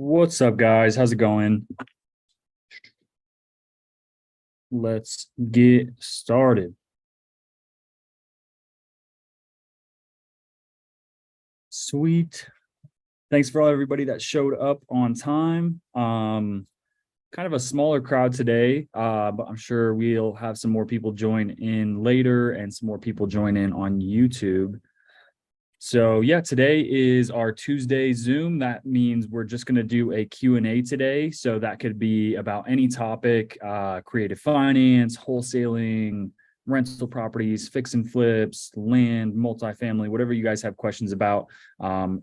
What's up, guys? How's it going? Let's get started. Sweet. Thanks for all everybody that showed up on time. Kind of a smaller crowd today, but I'm sure we'll have some more people join in later and some more people join in on YouTube. So yeah, today is our Tuesday Zoom. That means we're just going to do a Q&A today. So that could be about any topic, creative finance, wholesaling, rental properties, fix and flips, land, multifamily, whatever you guys have questions about.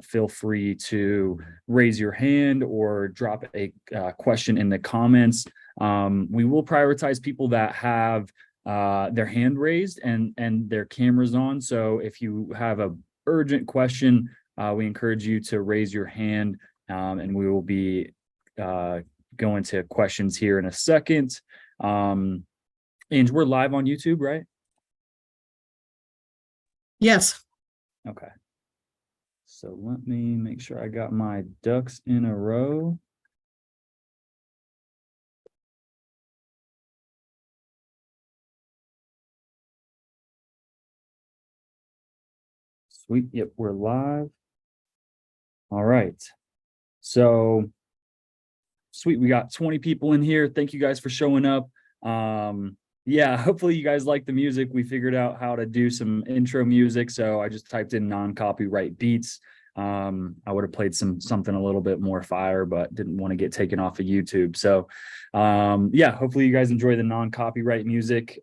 Feel free to raise your hand or drop a question in the comments. We will prioritize people that have their hand raised and their cameras on. So if you have a urgent question, we encourage you to raise your hand, and we will be going to questions here in a second. And we're live on YouTube, right? Yes. Okay. So let me make sure I got my ducks in a row. Sweet. Yep, we're live. All right. So sweet. We got 20 people in here. Thank you guys for showing up. Yeah, hopefully you guys like the music. We figured out how to do some intro music. So I just typed in non-copyright beats. I would have played something a little bit more fire, but didn't want to get taken off of YouTube. So yeah, hopefully you guys enjoy the non-copyright music.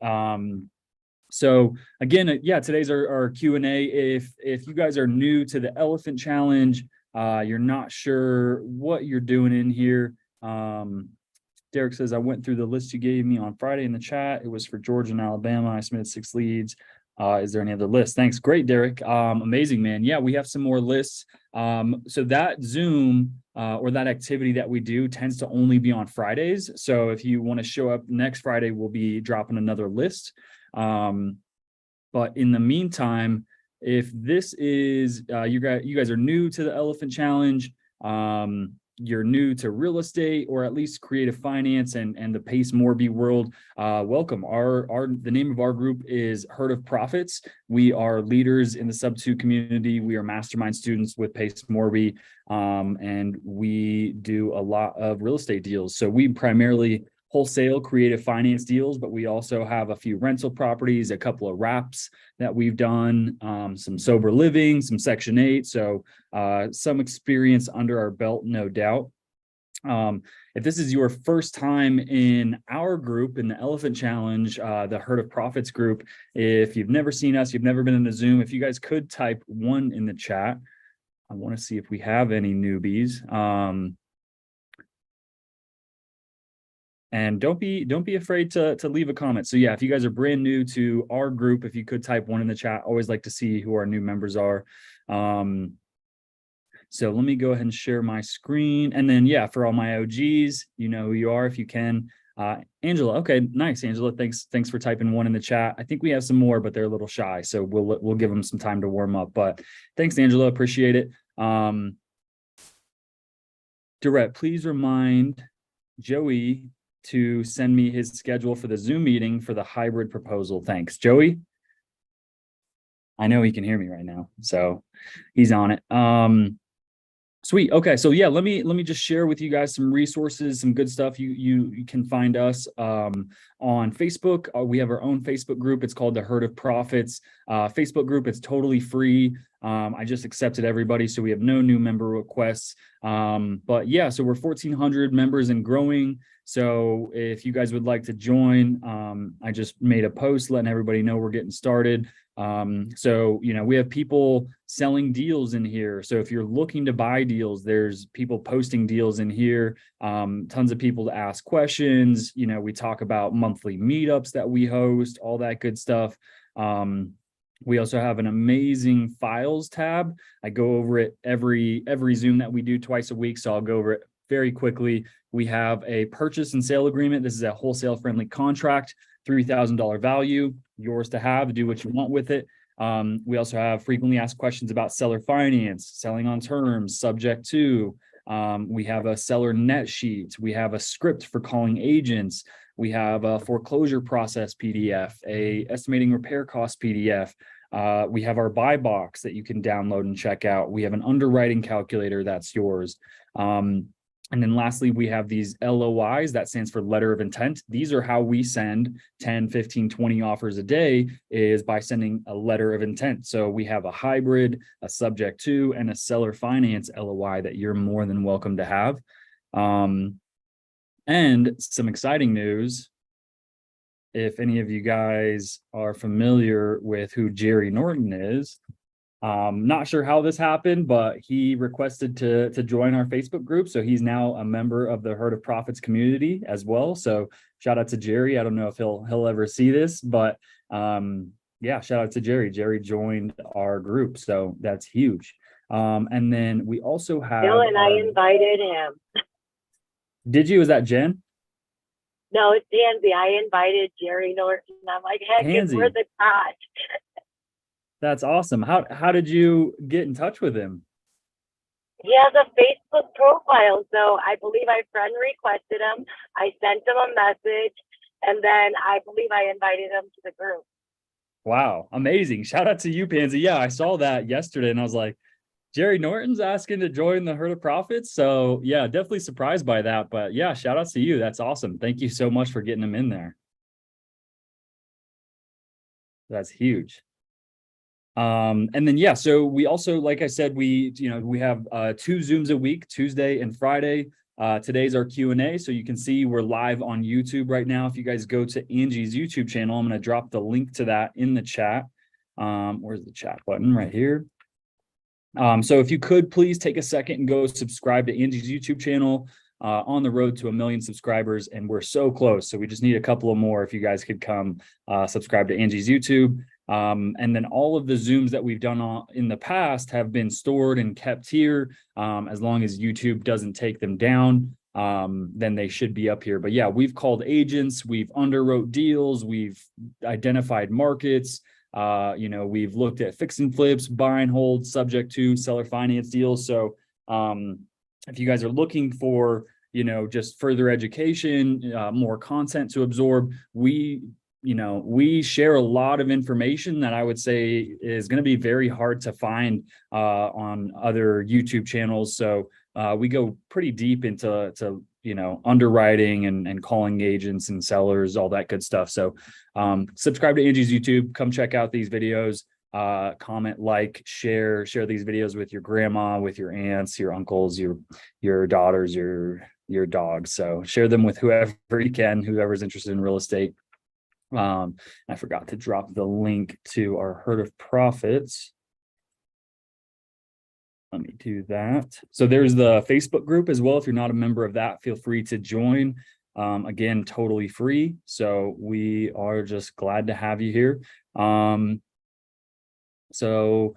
So again, yeah, today's our Q&A. If you guys are new to the Elephant Challenge, you're not sure what you're doing in here. Derek says, I went through the list you gave me on Friday in the chat. It was for Georgia and Alabama. I submitted 6 leads. Is there any other lists? Thanks. Great, Derek. Amazing, man. Yeah, we have some more lists. So that Zoom or that activity that we do tends to only be on Fridays. So if you want to show up next Friday, we'll be dropping another list. But in the meantime, if this is you guys are new to the Elephant Challenge, you're new to real estate or at least creative finance and the Pace Morby world, welcome. The name of our group is Herd of Profits. We are leaders in the Sub-2 community. We are mastermind students with Pace Morby, and we do a lot of real estate deals. So we primarily wholesale creative finance deals, but we also have a few rental properties, a couple of wraps that we've done, some sober living, some Section 8. So some experience under our belt, no doubt. If this is your first time in our group, in the Elephant Challenge, the Herd of Profits group, if you've never seen us, you've never been in a Zoom, if you guys could type 1 in the chat. I want to see if we have any newbies. And don't be afraid to leave a comment. So yeah, if you guys are brand new to our group, if you could type 1 in the chat, always like to see who our new members are. So let me go ahead and share my screen. And then yeah, for all my OGs, you know who you are if you can. Angela, okay, nice, Angela. Thanks for typing 1 in the chat. I think we have some more, but they're a little shy, so we'll give them some time to warm up. But thanks, Angela, appreciate it. Durrett, please remind Joey to send me his schedule for the Zoom meeting for the hybrid proposal. Thanks, Joey. I know he can hear me right now, so he's on it. Sweet. Okay, so yeah, let me just share with you guys some resources, some good stuff. You can find us on Facebook. We have our own Facebook group. It's called the Herd of Profits Facebook group. It's totally free. I just accepted everybody, so we have no new member requests. But yeah, so we're 1,400 members and growing. So if you guys would like to join, I just made a post letting everybody know we're getting started. So, you know, we have people selling deals in here. So if you're looking to buy deals, there's people posting deals in here, tons of people to ask questions. You know, we talk about monthly meetups that we host, all that good stuff. We also have an amazing files tab. I go over it every Zoom that we do twice a week. So I'll go over it very quickly. We have a purchase and sale agreement. This is a wholesale friendly contract, $3,000 value, yours to have, do what you want with it. We also have frequently asked questions about seller finance, selling on terms, subject to, We have a seller net sheet. We have a script for calling agents. We have a foreclosure process PDF, a estimating repair cost PDF. We have our buy box that you can download and check out. We have an underwriting calculator that's yours. And then lastly, we have these LOIs, that stands for letter of intent. These are how we send 10, 15, 20 offers a day, is by sending a letter of intent. So we have a hybrid, a subject to, and a seller finance LOI that you're more than welcome to have. And some exciting news. If any of you guys are familiar with who Jerry Norton is, not sure how this happened, but he requested to join our Facebook group. So he's now a member of the Herd of Profits community as well. So shout out to Jerry. I don't know if he'll ever see this, but yeah, shout out to Jerry. Jerry joined our group. So that's huge. And then we also have Bill and I invited him. Did you? Is that Jen? No, it's Angie. I invited Jerry Norton. I'm like, heck, it's worth a shot. That's awesome. How did you get in touch with him? He has a Facebook profile, so I believe my friend requested him. I sent him a message, and then I believe I invited him to the group. Wow, amazing. Shout out to you, Pansy. Yeah, I saw that yesterday, and I was like, Jerry Norton's asking to join the Herd of Profits. So yeah, definitely surprised by that. But yeah, shout out to you. That's awesome. Thank you so much for getting him in there. That's huge. And then, yeah, so we also, like I said, we have 2 Zooms a week, Tuesday and Friday. Today's our Q&A. So you can see we're live on YouTube right now. If you guys go to Angie's YouTube channel, I'm going to drop the link to that in the chat. Where's the chat button? Right here. So if you could please take a second and go subscribe to Angie's YouTube channel. On the road to 1 million subscribers, and we're so close. So we just need a couple of more. If you guys could come subscribe to Angie's YouTube. And then all of the Zooms that we've done in the past have been stored and kept here. As long as YouTube doesn't take them down, then they should be up here. But yeah, we've called agents, we've underwrote deals, we've identified markets. We've looked at fix and flips, buy and hold, subject to, seller finance deals. So if you guys are looking for, just further education, more content to absorb, we share a lot of information that I would say is going to be very hard to find on other YouTube channels. So we go pretty deep into underwriting and calling agents and sellers, all that good stuff. So subscribe to Angie's YouTube, come check out these videos, comment, like, share these videos with your grandma, with your aunts, your uncles, your daughters, your dogs. So share them with whoever you can, whoever's interested in real estate. I forgot to drop the link to our Herd of Profits. Let me do that. So there's the Facebook group as well. If you're not a member of that, feel free to join. Again, totally free. So we are just glad to have you here. So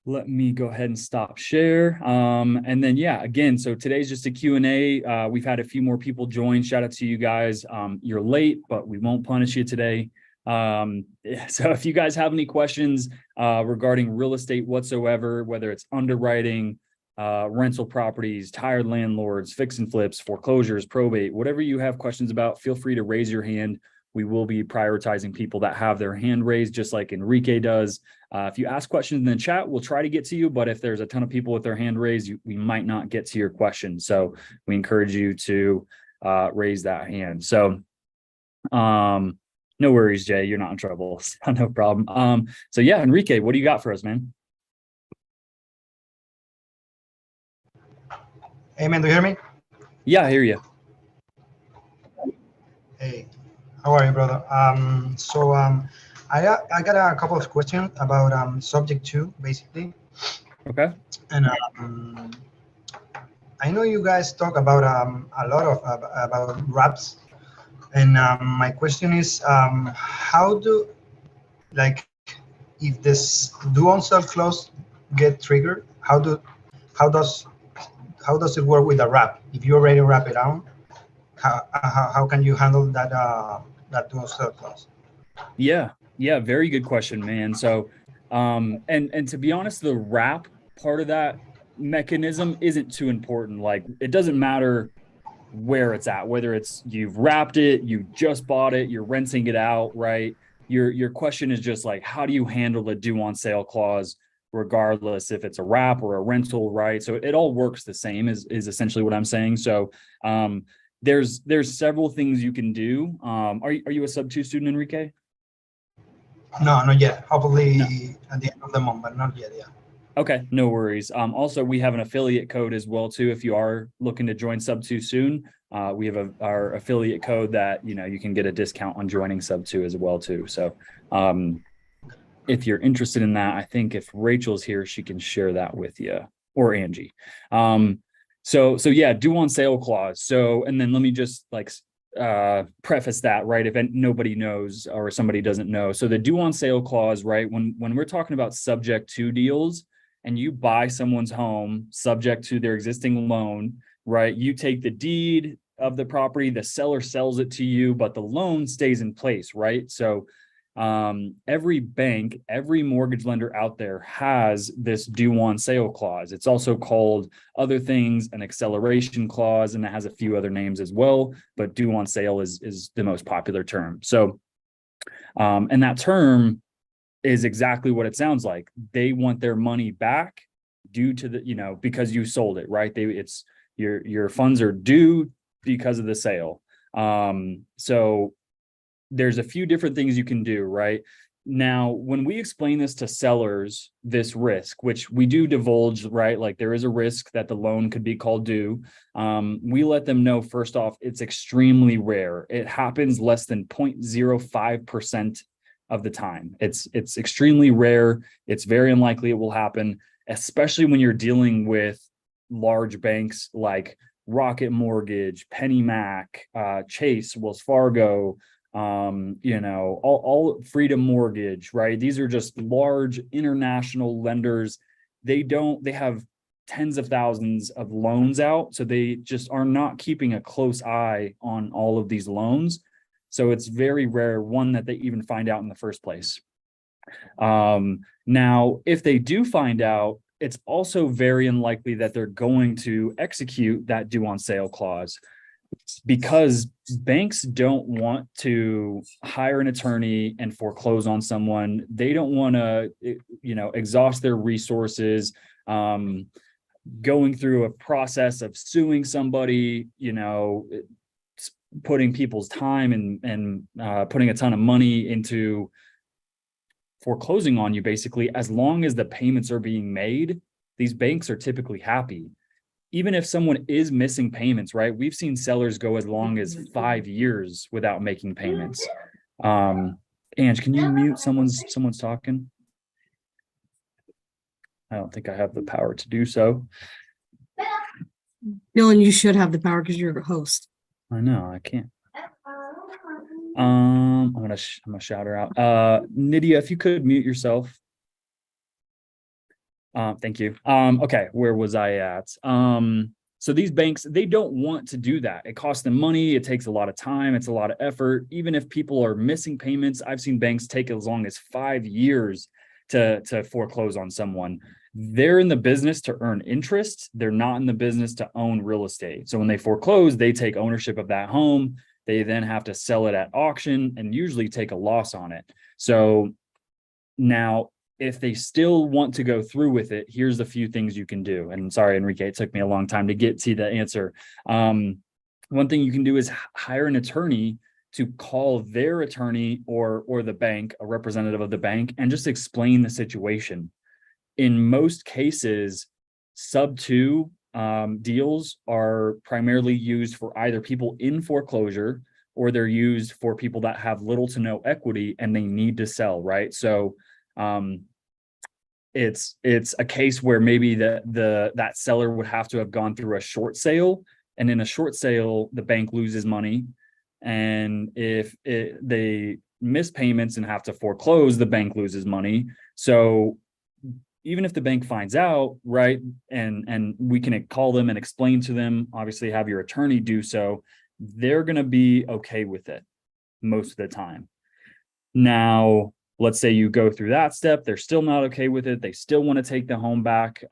let me go ahead and stop share. And then, yeah, again, so today's just a Q&A. We've had a few more people join. Shout out to you guys. You're late, but we won't punish you today. So if you guys have any questions regarding real estate whatsoever, whether it's underwriting, rental properties, tired landlords, fix and flips, foreclosures, probate, whatever you have questions about, feel free to raise your hand. We will be prioritizing people that have their hand raised, just like Enrique does. If you ask questions in the chat, we'll try to get to you. But if there's a ton of people with their hand raised, we might not get to your question. So we encourage you to raise that hand. So no worries, Jay. You're not in trouble. No problem. So yeah, Enrique, what do you got for us, man? Hey, man, do you hear me? Yeah, I hear you. Hey, how are you, brother? I got a couple of questions about subject to, basically. Okay. And I know you guys talk about a lot of about wraps, and my question is, how do, like, if this do on sell clause get triggered, how does it work with a wrap? If you already wrap it out, how can you handle that that do on sell clause? Yeah, very good question, man. So and to be honest, the wrap part of that, mechanism isn't too important. Like, it doesn't matter where it's at, whether it's you've wrapped it, you just bought it, you're renting it out, right? Your question is just like, how do you handle the due on sale clause, regardless if it's a wrap or a rental, right? So it all works the same, is essentially what I'm saying. So there's several things you can do. Are you a sub 2 student, Enrique? No, not yet. Hopefully No. at the end of the month, but not yet. Yeah. Okay, no worries. Also, we have an affiliate code as well too. If you are looking to join Sub 2 soon, we have our affiliate code that you can get a discount on joining Sub 2 as well too. So, if you're interested in that, I think if Rachel's here, she can share that with you, or Angie. So yeah, due on sale clause. So, and then let me just preface that, right? If nobody knows or somebody doesn't know. So the due on sale clause, right? When we're talking about subject to deals, and you buy someone's home subject to their existing loan, right? You take the deed of the property, the seller sells it to you, but the loan stays in place, right? So every bank, every mortgage lender out there has this due on sale clause. It's also called other things, an acceleration clause, and it has a few other names as well, but due on sale is the most popular term. So, and that term is exactly what it sounds like. They want their money back due to the, because you sold it, right? It's your funds are due because of the sale. So there's a few different things you can do, right? Now, when we explain this to sellers, this risk, which we do divulge, right? Like, there is a risk that the loan could be called due. We let them know, first off, it's extremely rare. It happens less than 0.05% of the time. It's extremely rare. It's very unlikely it will happen, especially when you're dealing with large banks like Rocket Mortgage, PennyMac, Chase, Wells Fargo, all Freedom Mortgage, right? These are just large international lenders. They have tens of thousands of loans out, so they just are not keeping a close eye on all of these loans. So it's very rare, one, that they even find out in the first place. Now, if they do find out, it's also very unlikely that they're going to execute that due on sale clause, because banks don't want to hire an attorney and foreclose on someone. They don't want to, exhaust their resources, going through a process of suing somebody, putting people's time and putting a ton of money into foreclosing on you. Basically, as long as the payments are being made, these banks are typically happy. Even if someone is missing payments, right? We've seen sellers go as long as 5 years without making payments. Ange, can you mute? Someone's talking. I don't think I have the power to do so. Dylan, you should have the power because you're a host. I know, I can't. I'm gonna shout her out. Nydia, if you could mute yourself. Thank you. Okay, where was I at? So these banks, they don't want to do that. It costs them money. It takes a lot of time. It's a lot of effort. Even if people are missing payments, I've seen banks take as long as 5 years to foreclose on someone. They're in the business to earn interest. They're not in the business to own real estate. So when they foreclose, they take ownership of that home. They then have to sell it at auction and usually take a loss on it. So now, if they still want to go through with it, here's a few things you can do. And sorry, Enrique, it took me a long time to get to the answer. One thing you can do is hire an attorney to call their attorney or the bank, a representative of the bank, and just explain the situation. In most cases, sub 2 deals are primarily used for either people in foreclosure, or they're used for people that have little to no equity and they need to sell, right? So it's a case where maybe that seller would have to have gone through a short sale, and in a short sale, the bank loses money. And if they miss payments and have to foreclose, the bank loses money. So even if the bank finds out, right, and we can call them and explain to them, obviously have your attorney do so, they're going to be okay with it most of the time. Now, let's say you go through that step, they're still not okay with it, they still want to take the home back.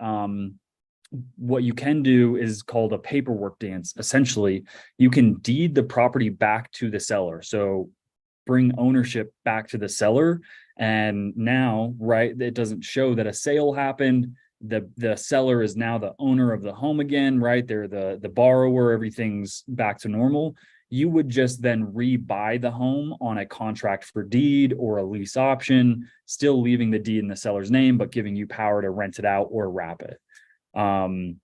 what you can do is called a paperwork dance. Essentially, you can deed the property back to the seller. So bring ownership back to the seller. And now, right, it doesn't show that a sale happened. The seller is now the owner of the home again, right? They're the borrower, everything's back to normal. You would just then rebuy the home on a contract for deed or a lease option, still leaving the deed in the seller's name, but giving you power to rent it out or wrap it. And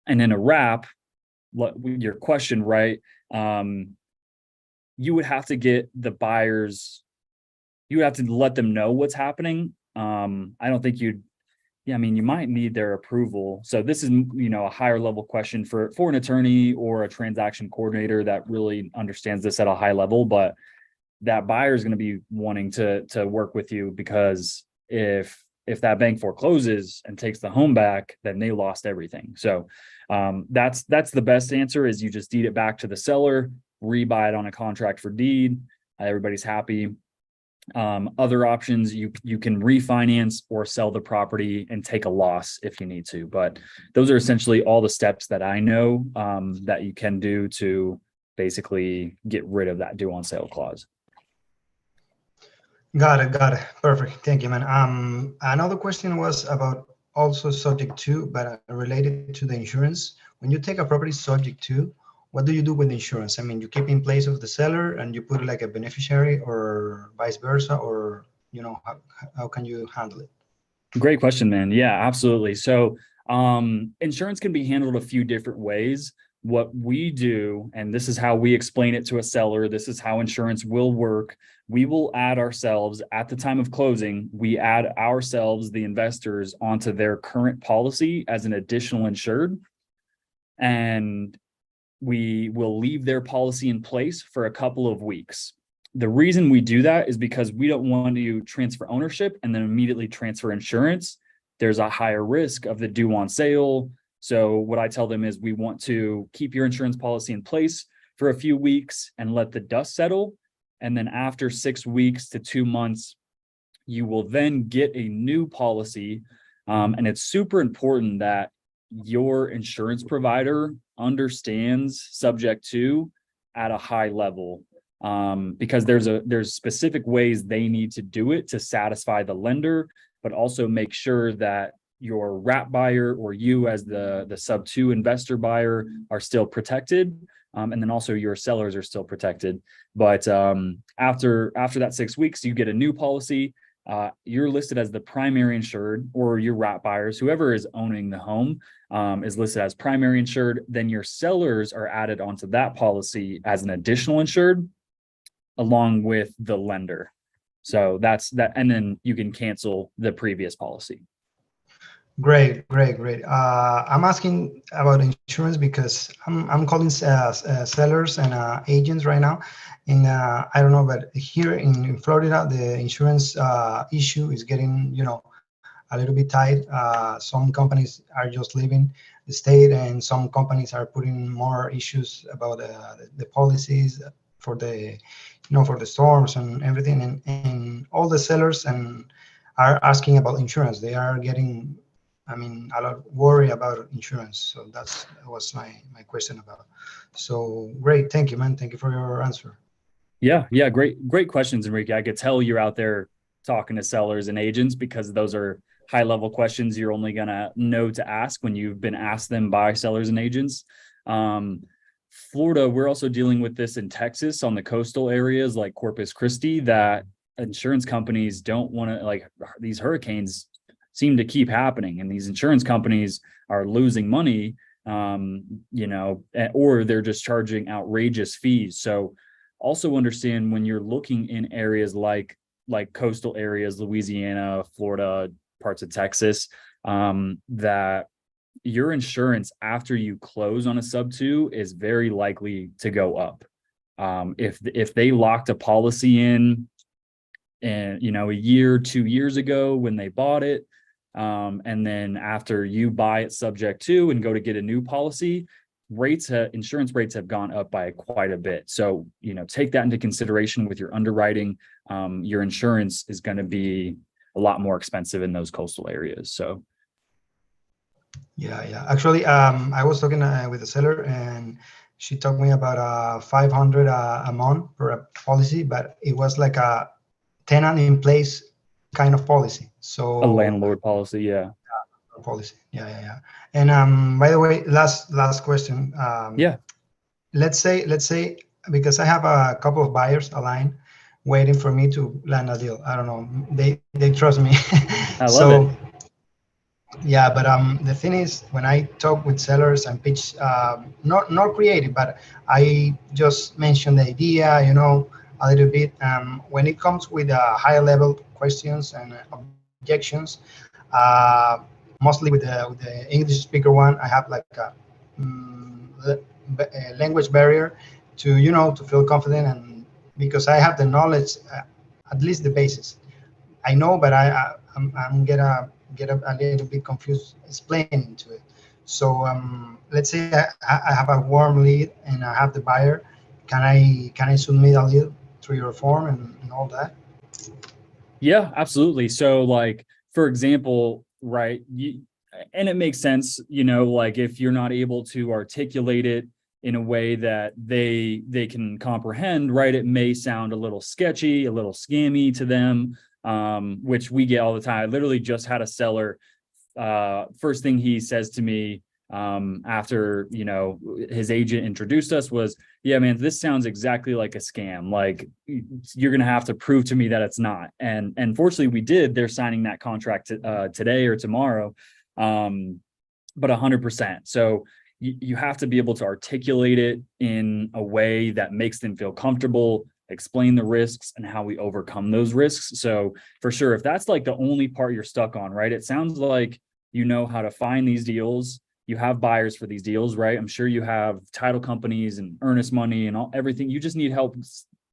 in a wrap, your question, right? You would have to get the buyers, you would have to let them know what's happening. I don't think I mean, you might need their approval. So this is, a higher level question for an attorney or a transaction coordinator that really understands this at a high level, but that buyer is going to be wanting to work with you, because if that bank forecloses and takes the home back, then they lost everything. So that's the best answer, is you just deed it back to the seller, rebuy it on a contract for deed. Everybody's happy. Other options, you can refinance or sell the property and take a loss if you need to. But those are essentially all the steps that I know that you can do to basically get rid of that due on sale clause. Got it. Perfect. Thank you, man. Another question was about also subject to, but related to the insurance. When you take a property subject to, what do you do with the insurance? I mean, you keep in place of the seller and you put it like a beneficiary, or vice versa, or, how can you handle it? Great question, man. Yeah, absolutely. So insurance can be handled a few different ways. What we do, and this is how we explain it to a seller, this is how insurance will work. We will add ourselves at the time of closing. We add ourselves, the investors, onto their current policy as an additional insured. And we will leave their policy in place for a couple of weeks. The reason we do that is because we don't want to transfer ownership and then immediately transfer insurance. There's a higher risk of the due on sale. So what I tell them is, we want to keep your insurance policy in place for a few weeks and let the dust settle. And then after 6 weeks to 2 months, you will then get a new policy. And it's super important that your insurance provider understands subject to at a high level, because there's specific ways they need to do it to satisfy the lender, but also make sure that your wrap buyer or you as the sub 2 investor buyer are still protected, and then also your sellers are still protected. But after that 6 weeks, you get a new policy. You're listed as the primary insured, or your wrap buyers, whoever is owning the home, is listed as primary insured. Then your sellers are added onto that policy as an additional insured, along with the lender. So that's that, and then you can cancel the previous policy. Great. I'm asking about insurance because I'm calling sellers and agents right now, and I don't know, but here in Florida, the insurance issue is getting a little bit tight. Some companies are just leaving the state, and some companies are putting more issues about the policies for the for the storms and everything, and all the sellers are asking about insurance. They are getting, a lot worry about insurance. So that was my question about. So great. Thank you, man. Thank you for your answer. Yeah. Great questions, Enrique. I could tell you're out there talking to sellers and agents, because those are high level questions you're only going to know to ask when you've been asked them by sellers and agents. Florida, we're also dealing with this in Texas on the coastal areas like Corpus Christi, that insurance companies don't want to, like, these hurricanes seem to keep happening, and these insurance companies are losing money, or they're just charging outrageous fees. So also understand, when you're looking in areas like coastal areas, Louisiana, Florida, parts of Texas, that your insurance after you close on a sub 2 is very likely to go up. If they locked a policy in and a year, 2 years ago when they bought it, and then after you buy it subject to and go to get a new policy, insurance rates have gone up by quite a bit. So take that into consideration with your underwriting. Your insurance is going to be a lot more expensive in those coastal areas. So Yeah. Actually, I was talking with the seller, and she told me about 500 a month for a policy, but it was like a tenant in place kind of policy. A So landlord policy, yeah. policy, yeah. And by the way, last question. Yeah, Let's say because I have a couple of buyers aligned, waiting for me to land a deal. I don't know. They trust me. I love it. So yeah, but the thing is, when I talk with sellers and pitch, not creative, but I just mention the idea, a little bit. When it comes with high level questions and objections, uh, mostly with the English speaker one, I have like a language barrier to feel confident, and because I have the knowledge, at least the basis. I know, but I'm get a little bit confused explaining to it. So let's say I have a warm lead and I have the buyer. Can I submit a lead through your form and all that? Yeah, absolutely. So like, for example, right, and it makes sense, like if you're not able to articulate it in a way that they can comprehend, right, it may sound a little sketchy, a little scammy to them, which we get all the time. I literally just had a seller, first thing he says to me, after his agent introduced us was, yeah, man, this sounds exactly like a scam. Like, you're gonna have to prove to me that it's not. And fortunately we did. They're signing that contract today or tomorrow. But 100%. So you have to be able to articulate it in a way that makes them feel comfortable, explain the risks and how we overcome those risks. So for sure, if that's like the only part you're stuck on, right? It sounds like you know how to find these deals. You have buyers for these deals, right? I'm sure you have title companies and earnest money and everything. You just need help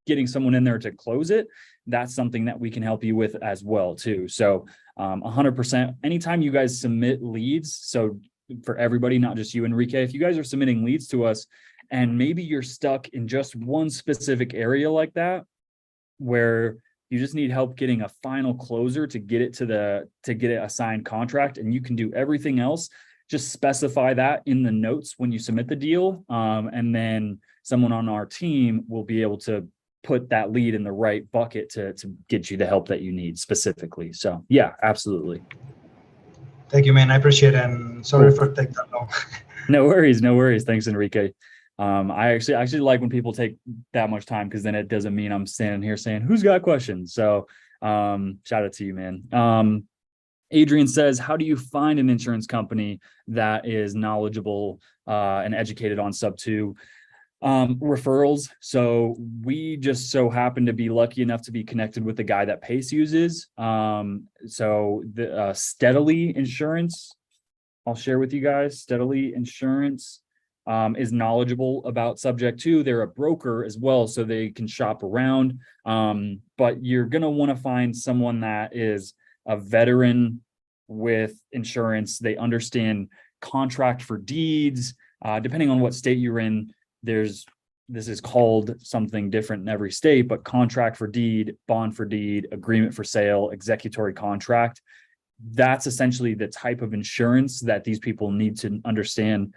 getting someone in there to close it. That's something that we can help you with as well too. So 100%, anytime you guys submit leads, so for everybody, not just you, Enrique, if you guys are submitting leads to us and maybe you're stuck in just one specific area like that, where you just need help getting a final closer to get it to get it a signed contract, and you can do everything else, just specify that in the notes when you submit the deal. And then someone on our team will be able to put that lead in the right bucket to get you the help that you need specifically. So yeah, absolutely. Thank you, man. I appreciate it. And sorry for taking that long. No worries. No worries. Thanks, Enrique. I actually like when people take that much time, because then it doesn't mean I'm standing here saying, who's got questions? So shout out to you, man. Adrian says, how do you find an insurance company that is knowledgeable and educated on sub 2? Referrals. So we just so happen to be lucky enough to be connected with the guy that Pace uses. So the Steadily Insurance, I'll share with you guys. Steadily Insurance is knowledgeable about subject 2. They're a broker as well, so they can shop around. But you're gonna want to find someone that is a veteran with insurance. They understand contract for deeds. Depending on what state you're in, this is called something different in every state, but contract for deed, bond for deed, agreement for sale, executory contract. That's essentially the type of insurance that these people need to understand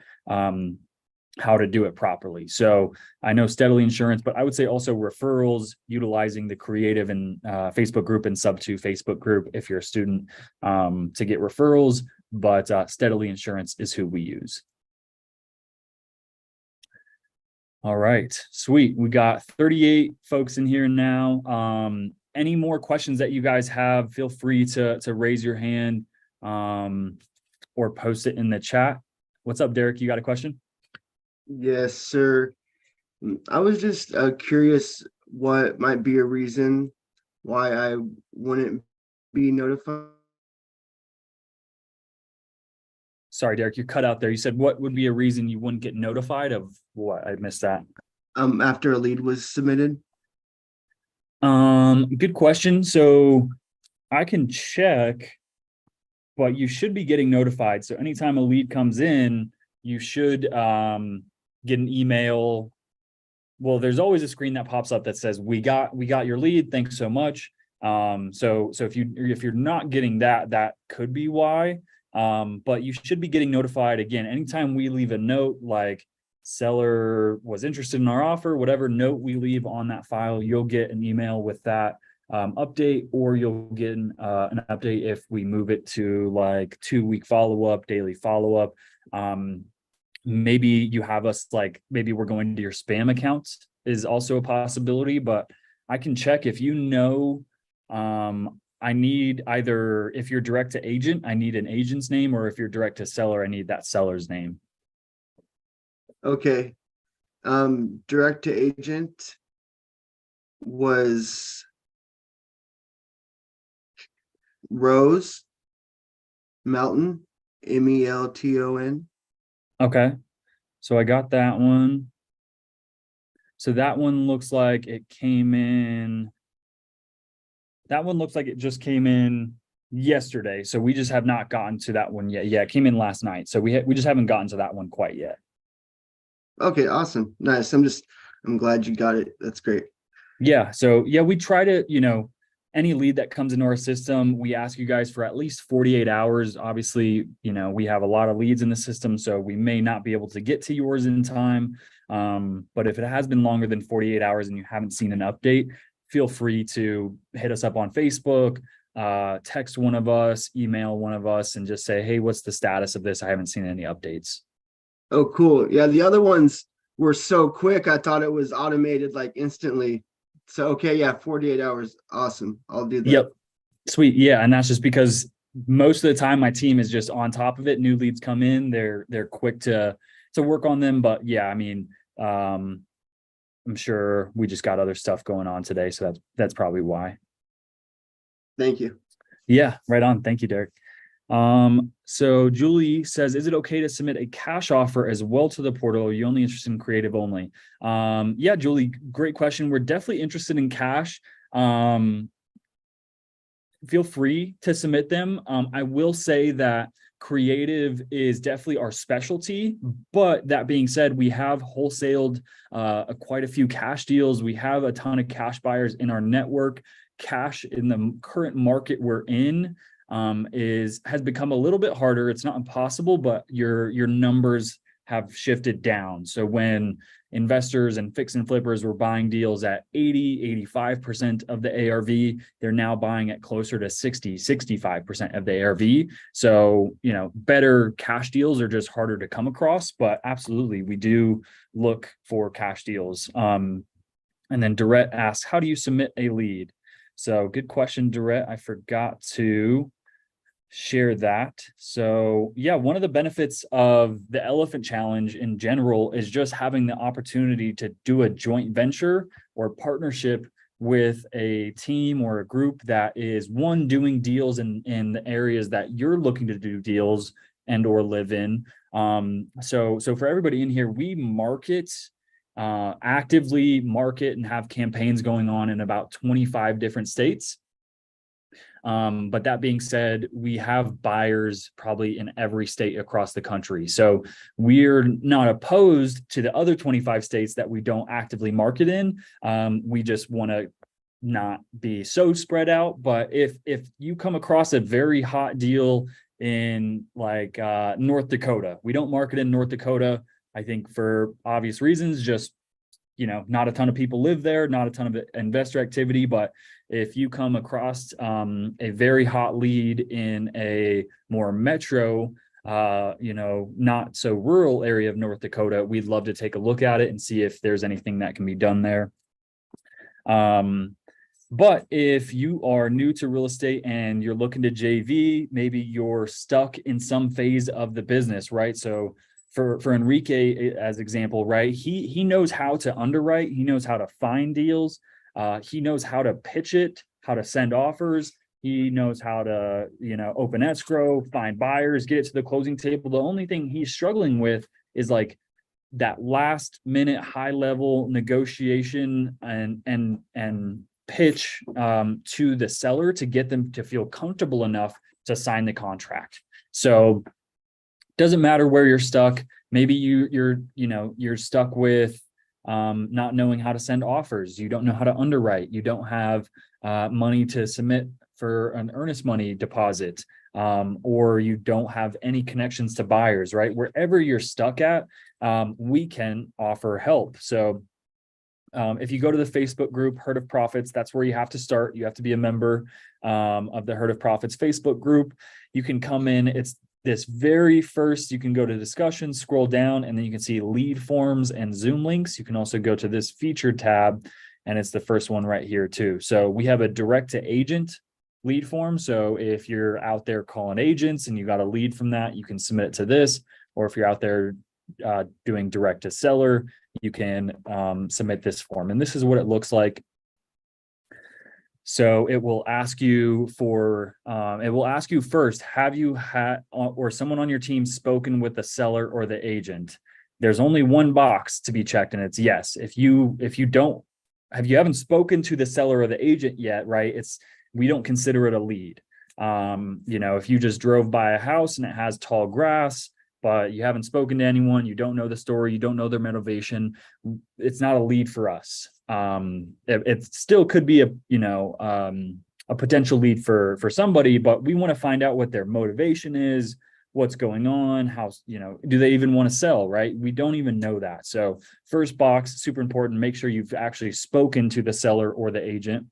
how to do it properly. So I know Steadily Insurance, but I would say also referrals, utilizing the creative and Facebook group and sub 2 Facebook group if you're a student to get referrals, but Steadily Insurance is who we use. All right, sweet. We got 38 folks in here now. Any more questions that you guys have, feel free to raise your hand or post it in the chat. What's up, Derek? You got a question? Yes, sir. I was just curious what might be a reason why I wouldn't be notified. Sorry, Derek, you cut out there. You said what would be a reason you wouldn't get notified of what? I missed that. After a lead was submitted. Good question. So I can check, but you should be getting notified. So anytime a lead comes in, you should get an email. Well, there's always a screen that pops up that says, we got your lead. Thanks so much. So if you're not getting that, that could be why. But you should be getting notified again anytime we leave a note like seller was interested in our offer, whatever note we leave on that file, you'll get an email with that update, or you'll get an update if we move it to like 2-week follow-up, daily follow-up. Maybe you have us like, maybe we're going to your spam accounts is also a possibility, but I can check if you know. I need either, if you're direct to agent, I need an agent's name, or if you're direct to seller, I need that seller's name. Okay. Direct to agent was Rose Melton, Melton. Okay, so I got that one. So that one looks like it came in. That one looks like it just came in yesterday. So we just have not gotten to that one yet. Yeah, it came in last night. So we just haven't gotten to that one quite yet. Okay, awesome. Nice. I'm glad you got it. That's great. Yeah. So yeah, we try to, any lead that comes into our system, we ask you guys for at least 48 hours. Obviously, we have a lot of leads in the system, so we may not be able to get to yours in time. But if it has been longer than 48 hours and you haven't seen an update, feel free to hit us up on Facebook, text one of us, email one of us, and just say, hey, what's the status of this? I haven't seen any updates. Oh, cool. Yeah, the other ones were so quick. I thought it was automated like instantly. So, okay, yeah, 48 hours. Awesome. I'll do that. Yep. Sweet. Yeah. And that's just because most of the time my team is just on top of it. New leads come in, they're quick to work on them. But yeah, I mean, I'm sure we just got other stuff going on today. So that's probably why. Thank you. Yeah, right on. Thank you, Derek. So Julie says, is it okay to submit a cash offer as well to the portal? Or are you only interested in creative only? Yeah, Julie, great question. We're definitely interested in cash. Feel free to submit them. I will say that creative is definitely our specialty, but that being said, we have wholesaled quite a few cash deals. We have a ton of cash buyers in our network. Cash in the current market we're in has become a little bit harder. It's not impossible, but your numbers have shifted down. So when investors and fix and flippers were buying deals at 80-85% of the ARV, they're now buying at closer to 60-65% of the ARV. So better cash deals are just harder to come across, but absolutely we do look for cash deals. And then Dorette asks, how do you submit a lead? So good question, Dorette. I forgot to share that. So yeah, one of the benefits of the Elephant Challenge in general is just having the opportunity to do a joint venture or partnership with a team or a group that is doing deals in the areas that you're looking to do deals and or live in. So for everybody in here, we actively market and have campaigns going on in about 25 different states. But that being said, we have buyers probably in every state across the country. So we're not opposed to the other 25 states that we don't actively market in. We just want to not be so spread out. But if you come across a very hot deal in like North Dakota, we don't market in North Dakota, I think for obvious reasons, just not a ton of people live there, not a ton of investor activity. But if you come across a very hot lead in a more metro, not so rural area of North Dakota, we'd love to take a look at it and see if there's anything that can be done there. But if you are new to real estate and you're looking to JV, maybe you're stuck in some phase of the business, right? So for Enrique, as example, right, he knows how to underwrite, he knows how to find deals, he knows how to pitch it, how to send offers, he knows how to open escrow, find buyers, get it to the closing table. The only thing he's struggling with is like that last minute high level negotiation and pitch to the seller to get them to feel comfortable enough to sign the contract. So doesn't matter where you're stuck. Maybe you're stuck with not knowing how to send offers. You don't know how to underwrite. You don't have money to submit for an earnest money deposit. or you don't have any connections to buyers, right? Wherever you're stuck at, we can offer help. So if you go to the Facebook group, Herd of Profits, that's where you have to start. You have to be a member of the Herd of Profits Facebook group. You can come in. It's this very first, you can go to discussion, scroll down, and then you can see lead forms and Zoom links. You can also go to this featured tab, and it's the first one right here too. So we have a direct to agent lead form. So if you're out there calling agents and you got a lead from that, you can submit it to this. Or if you're out there doing direct to seller, you can submit this form. And this is what it looks like. So it will ask you for, it will ask you first, have you had or someone on your team spoken with the seller or the agent? There's only one box to be checked, and it's yes. If you haven't spoken to the seller or the agent yet, right? We don't consider it a lead. If you just drove by a house and it has tall grass, but you haven't spoken to anyone, you don't know the story, you don't know their motivation, it's not a lead for us. It still could be a potential lead for somebody, but we want to find out what their motivation is, what's going on, how, do they even want to sell, right? We don't even know that. So first box, super important, make sure you've actually spoken to the seller or the agent.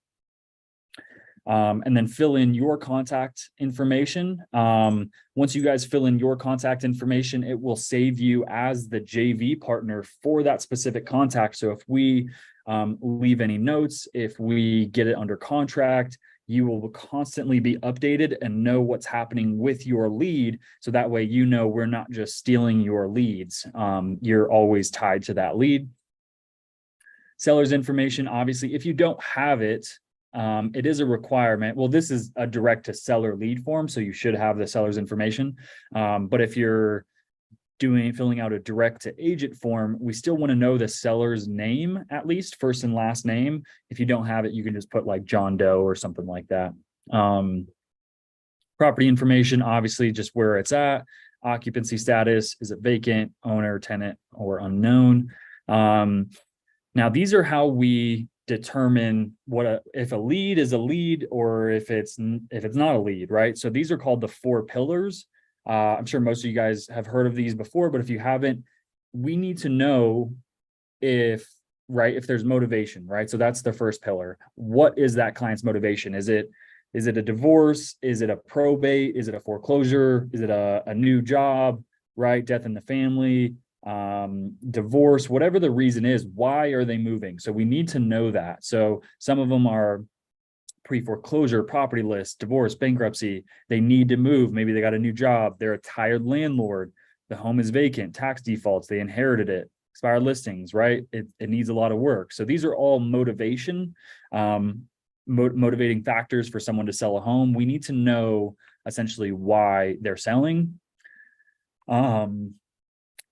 And then fill in your contact information. Once you guys fill in your contact information, it will save you as the JV partner for that specific contact. So if we leave any notes, if we get it under contract, you will constantly be updated and know what's happening with your lead. So that way, we're not just stealing your leads. You're always tied to that lead. Seller's information, obviously, if you don't have it, it is a requirement. Well, this is a direct to seller lead form, so you should have the seller's information. But if you're filling out a direct to agent form, we still want to know the seller's name, at least first and last name. If you don't have it, you can just put like John Doe or something like that. Property information, obviously just where it's at. Occupancy status, is it vacant, owner, tenant, or unknown? Now, these are how we determine if a lead is a lead or if it's not a lead, right? So these are called the 4 pillars. I'm sure most of you guys have heard of these before, but if you haven't, we need to know if there's motivation, right? So that's the first pillar. What is that client's motivation? Is it a divorce? Is it a probate? Is it a foreclosure? Is it a new job, right? Death in the family, divorce, whatever the reason is, why are they moving? So we need to know that. So some of them are pre-foreclosure, property list, divorce, bankruptcy. They need to move. Maybe they got a new job. They're a tired landlord. The home is vacant, tax defaults, they inherited it, expired listings, right? It needs a lot of work. So these are all motivation, motivating factors for someone to sell a home. We need to know essentially why they're selling.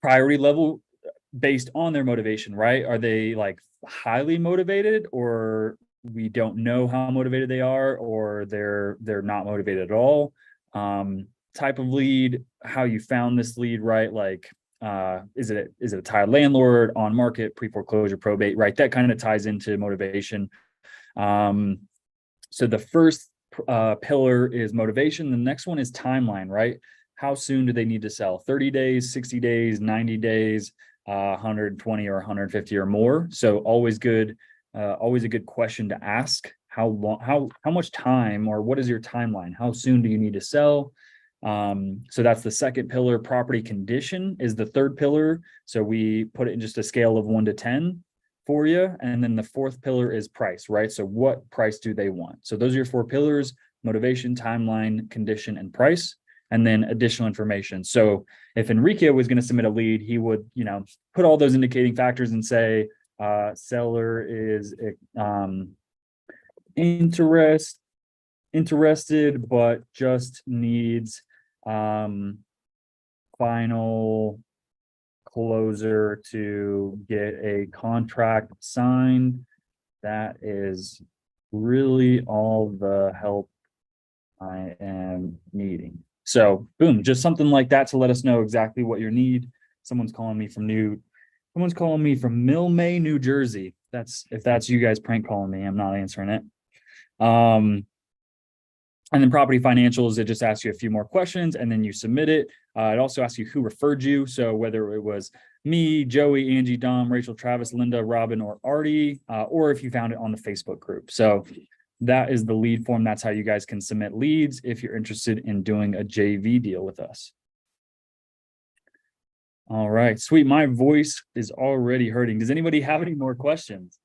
Priority level based on their motivation, right? Are they like highly motivated, or we don't know how motivated they are, or they're not motivated at all? Type of lead, how you found this lead, right? Like, is it a tired landlord, on market, pre-foreclosure, probate, right? That kind of ties into motivation. So the first pillar is motivation. The next one is timeline, right? How soon do they need to sell? 30 days, 60 days, 90 days, 120 or 150 or more. So always a good question to ask. How much time, or what is your timeline? How soon do you need to sell? So that's the second pillar. Property condition is the third pillar. So we put it in just a scale of 1 to 10 for you. And then the fourth pillar is price, right? So what price do they want? So those are your 4 pillars: motivation, timeline, condition, and price. And then additional information. So if Enrique was going to submit a lead, he would, put all those indicating factors and say, seller is interested, but just needs final closer to get a contract signed. That is really all the help I am needing. So boom, just something like that to let us know exactly what you need. Someone's calling me from Mill May, New Jersey. If that's you guys prank calling me, I'm not answering it. And then property financials, it just asks you a few more questions and then you submit it. It also asks you who referred you. So whether it was me, Joey, Angie, Dom, Rachel, Travis, Linda, Robin, or Artie, or if you found it on the Facebook group. So that is the lead form. That's how you guys can submit leads if you're interested in doing a JV deal with us. All right, sweet. My voice is already hurting. Does anybody have any more questions?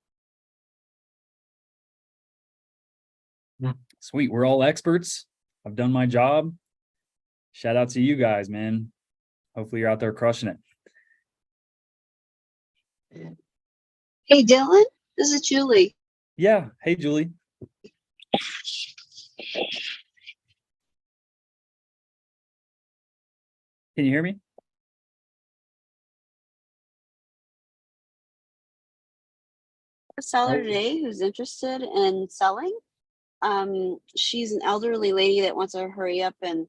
Sweet. We're all experts. I've done my job. Shout out to you guys, man. Hopefully you're out there crushing it. Hey, Dylan, this is Julie. Yeah. Hey, Julie. Can you hear me? A seller today who's interested in selling. She's an elderly lady that wants to hurry up and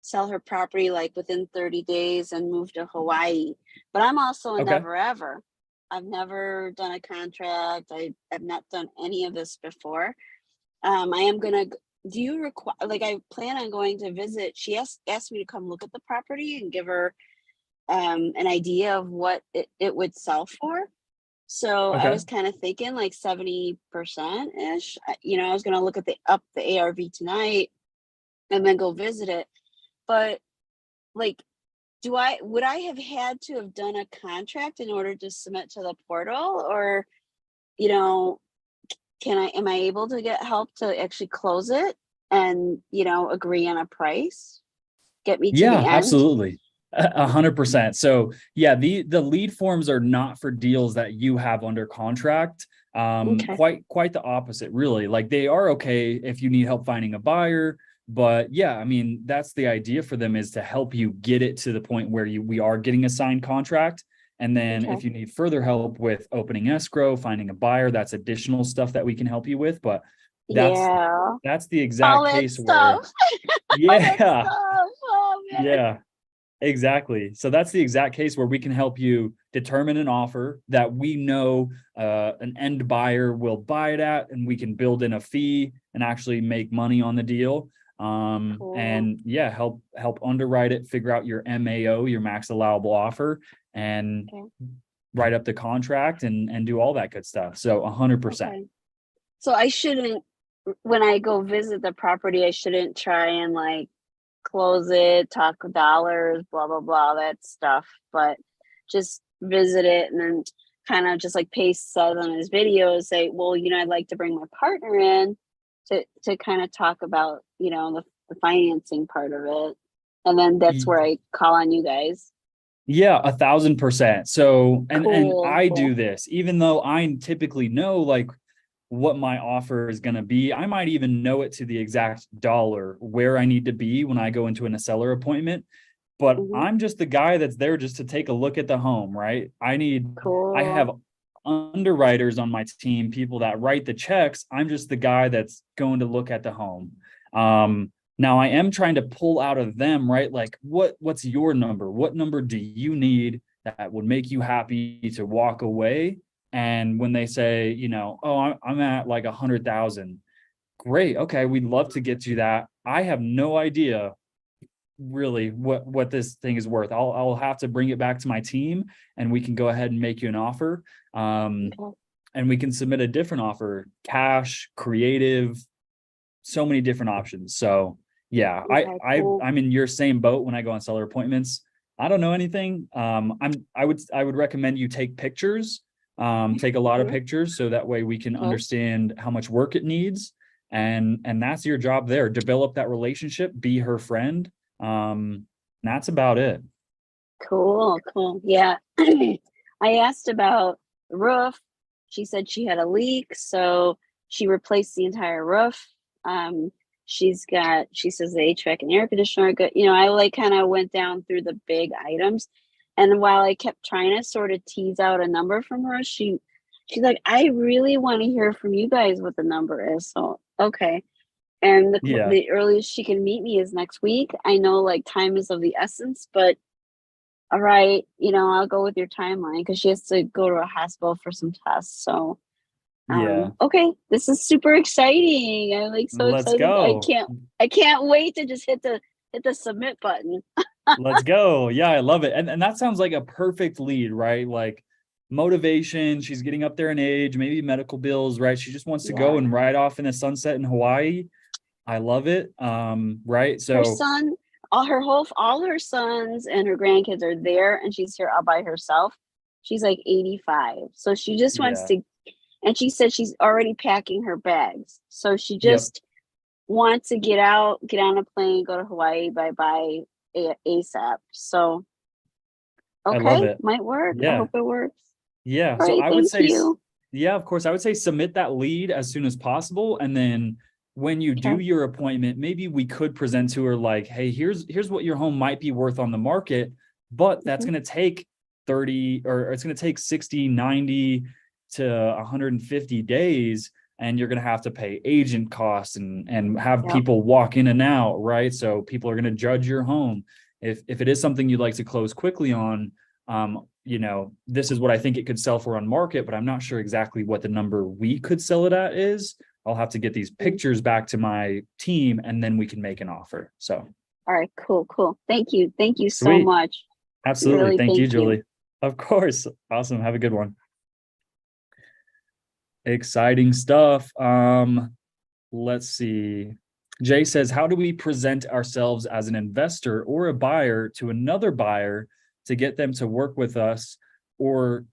sell her property like within 30 days and move to Hawaii. But I'm also a Okay. never ever. I've never done a contract. I've not done any of this before. I am gonna. Do you require? Like, I plan on going to visit. She asked me to come look at the property and give her an idea of what it would sell for. So I Okay. was kind of thinking like 70% ish. You know, I was gonna look at the ARV tonight and then go visit it. But like, would I have had to have done a contract in order to submit to the portal, or, you know, am I able to get help to actually close it and, you know, agree on a price, get me to the Yeah, end? absolutely. 100%. So yeah, the lead forms are not for deals that you have under contract. Okay. Quite the opposite, really. Like, they are okay if you need help finding a buyer, but yeah, I mean, that's the idea for them, is to help you get it to the point where we are getting a signed contract. And then if Okay. you need further help with opening escrow, finding a buyer, that's additional stuff that we can help you with. But that's Yeah. the All exact that case where, stuff. All that yeah, stuff. Oh man. yeah. Exactly. So that's the exact case where we can help you determine an offer that we know an end buyer will buy it at, and we can build in a fee and actually make money on the deal. Cool. And yeah, help underwrite it, figure out your MAO, your max allowable offer, and Okay. write up the contract and do all that good stuff. So 100%. Okay. So I shouldn't, when I go visit the property, I shouldn't try and like close it, talk dollars, blah blah blah, that stuff, but just visit it and then kind of just like Pace says on his videos, say, well, you know, I'd like to bring my partner in to kind of talk about, you know, the financing part of it, and then that's where I call on you guys. Yeah, 1,000%. So, and Cool. I do this, even though I typically know like what my offer is going to be. I might even know it to the exact dollar where I need to be when I go into a seller appointment, but I'm just the guy that's there just to take a look at the home, right? I Cool. have underwriters on my team, people that write the checks. I'm just the guy that's going to look at the home. Now I am trying to pull out of them, right? Like, what's your number? What number do you need that would make you happy to walk away? And when they say, you know, oh, I'm at like 100,000, great. Okay, we'd love to get you that. I have no idea really what this thing is worth. I'll have to bring it back to my team, and we can go ahead and make you an offer. And we can submit a different offer, cash, creative, so many different options. So yeah, I'm in your same boat when I go on seller appointments. I don't know anything. I would recommend you take pictures. Take a lot of pictures so that way we can understand how much work it needs, and that's your job there. Develop that relationship, be her friend. That's about it. Cool. Yeah. I asked about the roof. She said she had a leak, so she replaced the entire roof. She says the HVAC and air conditioner are good. You know, I like kind of went down through the big items. And while I kept trying to sort of tease out a number from her, she's like, I really want to hear from you guys what the number is. So, okay. And the earliest she can meet me is next week. I know like time is of the essence, but all right, you know, I'll go with your timeline because she has to go to a hospital for some tests. So Okay, this is super exciting. I'm like so Let's excited. go. I can't wait to just hit the submit button. Let's go. Yeah, I love it. And that sounds like a perfect lead, right? Like motivation. She's getting up there in age, maybe medical bills, right? She just wants to go and ride off in the sunset in Hawaii. I love it. Right. Her So son, all her sons and her grandkids are there, and she's here all by herself. She's like 85. So she just wants yeah. to, and she said she's already packing her bags. So she Yep. just wants to get on a plane, go to Hawaii by ASAP. So I love okay, it. might work. I Yeah. hope it works. Yeah. All So right, I would thank say, you. yeah, of course, I would say submit that lead as soon as possible. And then when you do Okay. your appointment, maybe we could present to her like, hey, here's what your home might be worth on the market, but that's going to take 30 or it's going to take 60, 90 to 150 days. And you're going to have to pay agent costs and have Yep. people walk in and out, right? So people are going to judge your home. If it is something you'd like to close quickly on, you know, this is what I think it could sell for on market, but I'm not sure exactly what the number we could sell it at is. I'll have to get these pictures back to my team and then we can make an offer. So. All right, cool. Thank you so Sweet. much. Absolutely. Really, Thank you, thank you. Julie. Of course. Awesome. Have a good one. Exciting stuff. Let's see. Jay says, how do we present ourselves as an investor or a buyer to another buyer to get them to work with us or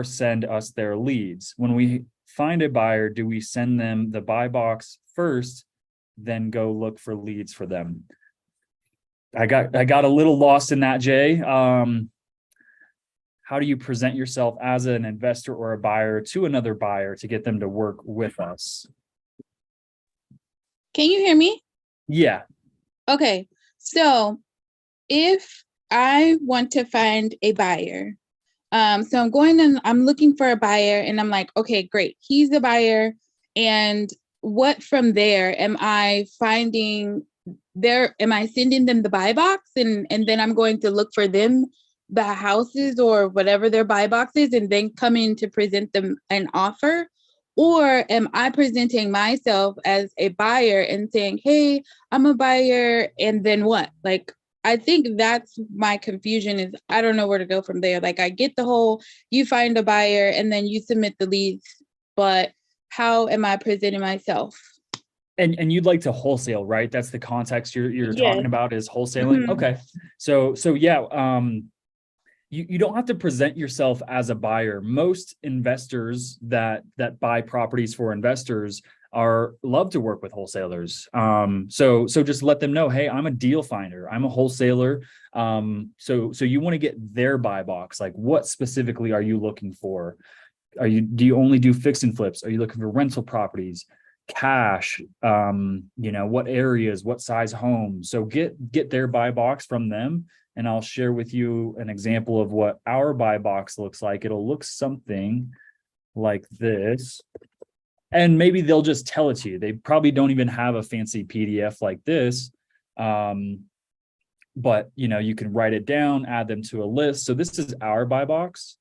send us their leads? When we find a buyer, do we send them the buy box first, then go look for leads for them? I got a little lost in that, Jay. How do you present yourself as an investor or a buyer to another buyer to get them to work with us? Can you hear me? Yeah. Okay. So if I want to find a buyer, so I'm going and I'm looking for a buyer and I'm like, okay, great. He's a buyer. And what from there am I finding am I sending them the buy box and then I'm going to look for them the houses or whatever their buy box is and then come in to present them an offer? Or am I presenting myself as a buyer and saying, hey, I'm a buyer, and then what? Like, I think that's my confusion is I don't know where to go from there. Like, I get the whole, you find a buyer and then you submit the leads, but how am I presenting myself? And you'd like to wholesale, right? That's the context you're Yes. talking about is wholesaling. Mhm. Okay. So yeah, you don't have to present yourself as a buyer. Most investors that buy properties for investors love to work with wholesalers. So just let them know, hey, I'm a deal finder. I'm a wholesaler. So you want to get their buy box. Like, what specifically are you looking for? Do you only do fix and flips? Are you looking for rental properties, cash? You know, what areas, what size homes? So get their buy box from them. And I'll share with you an example of what our buy box looks like. It'll look something like this. And maybe they'll just tell it to you. They probably don't even have a fancy PDF like this. But you know, you can write it down, add them to a list. So this is our buy box.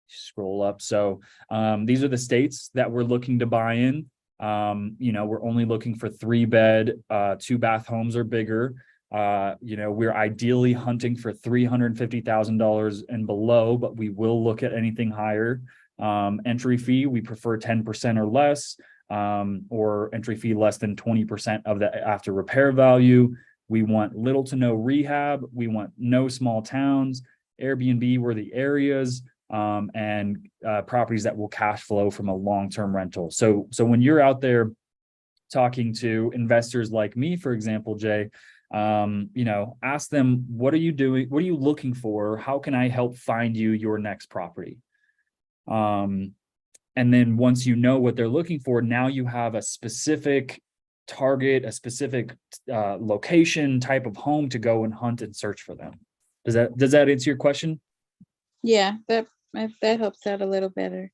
Scroll up. So these are the states that we're looking to buy in. You know, we're only looking for 3-bed, 2-bath homes or bigger. You know, we're ideally hunting for $350,000 and below, but we will look at anything higher. Entry fee, we prefer 10% or less, or entry fee less than 20% of the after repair value. We want little to no rehab. We want no small towns, Airbnb worthy areas, and properties that will cash flow from a long-term rental. So when you're out there talking to investors like me, for example, Jay, you know, ask them, what are you doing? What are you looking for? How can I help find you your next property? And then once you know what they're looking for, now you have a specific target, a specific location, type of home to go and hunt and search for them. Does that answer your question? Yeah, that helps out a little better.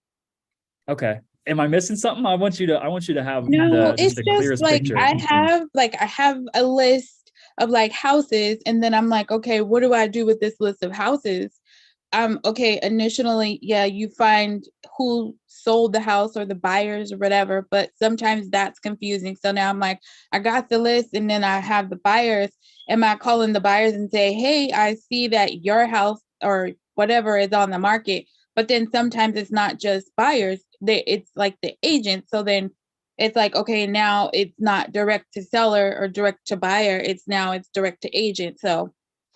Okay. Am I missing something? I want you to have No, it's the just clearest like picture. I have a list of like houses, and then I'm like, okay, what do I do with this list of houses? okay, initially, yeah, you find who sold the house or the buyers or whatever, but sometimes that's confusing. So now I'm like, I got the list and then I have the buyers. Am I calling the buyers and say, hey, I see that your house or whatever is on the market? But then sometimes it's not just buyers, it's like the agent. So then it's like, okay, now it's not direct to seller or direct to buyer. It's direct to agent. So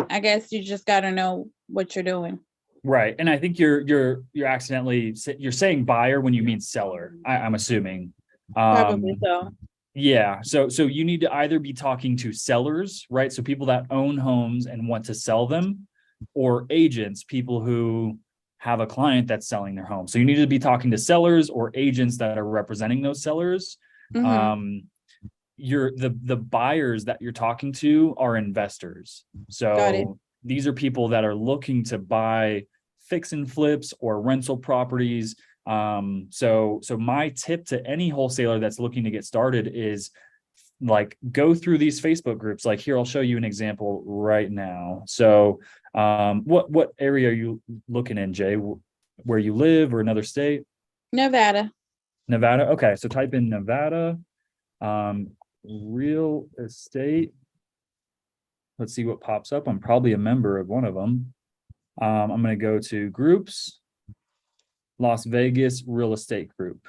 I guess you just got to know what you're doing. Right. And I think you're accidentally, you're saying buyer when you mean seller, I'm assuming. Probably so. Yeah. So you need to either be talking to sellers, right? So people that own homes and want to sell them, or agents, people who have a client that's selling their home. So you need to be talking to sellers or agents that are representing those sellers. Mhm. The buyers that you're talking to are investors. Got it. So these are people that are looking to buy fix and flips or rental properties. So my tip to any wholesaler that's looking to get started is like go through these Facebook groups. Like here, I'll show you an example right now. So what area are you looking in, Jay? Where you live or another state? Nevada. Nevada. Okay, so type in Nevada. Real estate. Let's see what pops up. I'm probably a member of one of them. I'm going to go to groups, Las Vegas real estate group.